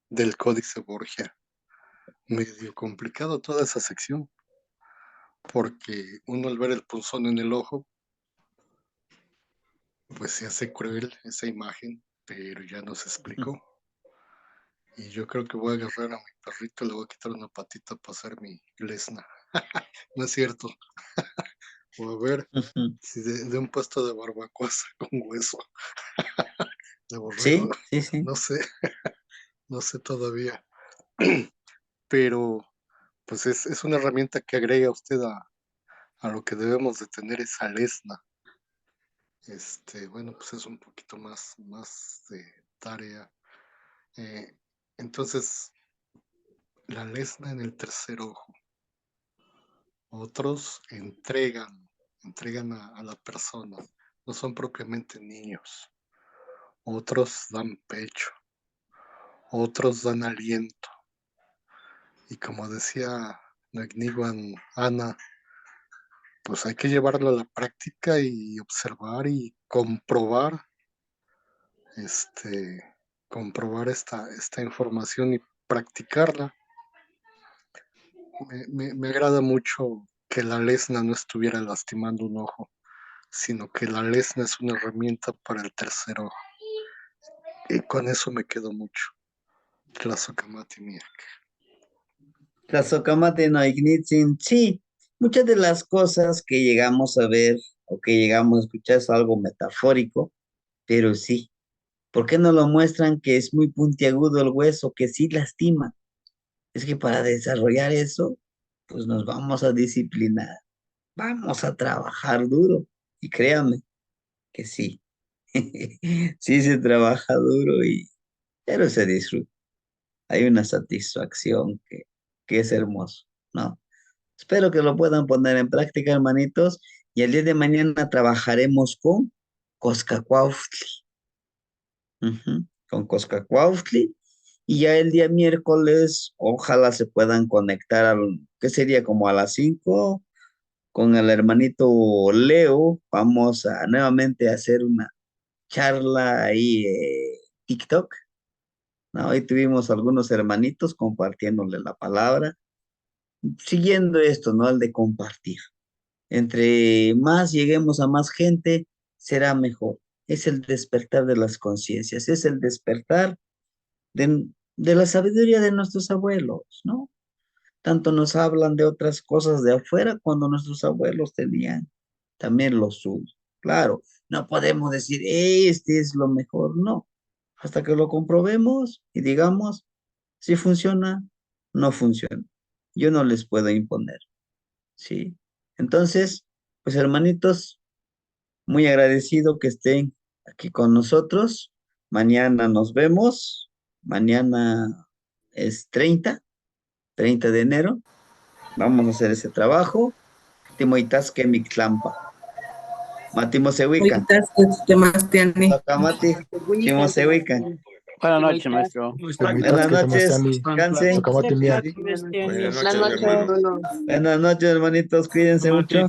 del Códice Borgia. Medio complicado toda esa sección, porque uno al ver el punzón en el ojo, pues se hace cruel esa imagen, pero ya nos explicó. Y yo creo que voy a agarrar a mi perrito y le voy a quitar una patita para hacer mi lesna. No es cierto. O a ver si de un puesto de barbacoa con hueso de borrego. Sí. No sé, no sé todavía. Pero pues es una herramienta que agrega usted a lo que debemos de tener esa lesna. Bueno, pues es un poquito más de tarea. Entonces, la lesna en el tercer ojo. Otros entregan a la persona. No son propiamente niños. Otros dan pecho. Otros dan aliento. Y como decía Nagniwan Ana, pues hay que llevarlo a la práctica y observar y comprobar comprobar esta información y practicarla. Me agrada mucho que la lesna no estuviera lastimando un ojo, sino que la lesna es una herramienta para el tercer ojo. Y con eso me quedo mucho. Tlazocamati miak. Tlazocamate no ignitzin, sí, muchas de las cosas que llegamos a ver o que llegamos a escuchar es algo metafórico, pero sí. ¿Por qué no lo muestran que es muy puntiagudo el hueso, que sí lastima? Es que para desarrollar eso, pues nos vamos a disciplinar, vamos a trabajar duro. Y créame que sí, sí se trabaja duro pero se disfruta. Hay una satisfacción que es hermoso, ¿no? Espero que lo puedan poner en práctica, hermanitos, y el día de mañana trabajaremos con Coscacuautli. Con Coscacuautli. Y ya el día miércoles, ojalá se puedan conectar ¿qué sería? Como a las 5 con el hermanito Leo. Vamos a nuevamente hacer una charla ahí, TikTok, ¿no? Hoy tuvimos algunos hermanitos compartiéndole la palabra, siguiendo esto, ¿no? El de compartir. Entre más lleguemos a más gente, será mejor. Es el despertar de las conciencias, es el despertar de la sabiduría de nuestros abuelos, ¿no? Tanto nos hablan de otras cosas de afuera cuando nuestros abuelos tenían también lo suyo. Claro, no podemos decir, este es lo mejor, no. Hasta que lo comprobemos y digamos si funciona, no funciona. Yo no les puedo imponer, ¿sí? Entonces, pues hermanitos, muy agradecido que estén aquí con nosotros. Mañana nos vemos. Mañana es 30 de enero. Vamos a hacer ese trabajo. Timoitasque Mictlampa. Matimo Sehuican. Tocamati, Chimo Sehuican. Buenas noches, maestro. Buenas noches, descansen. Tocamati miak. Buenas Buenas noches, noches, hermano. Buenas noches, hermanitos, cuídense mucho.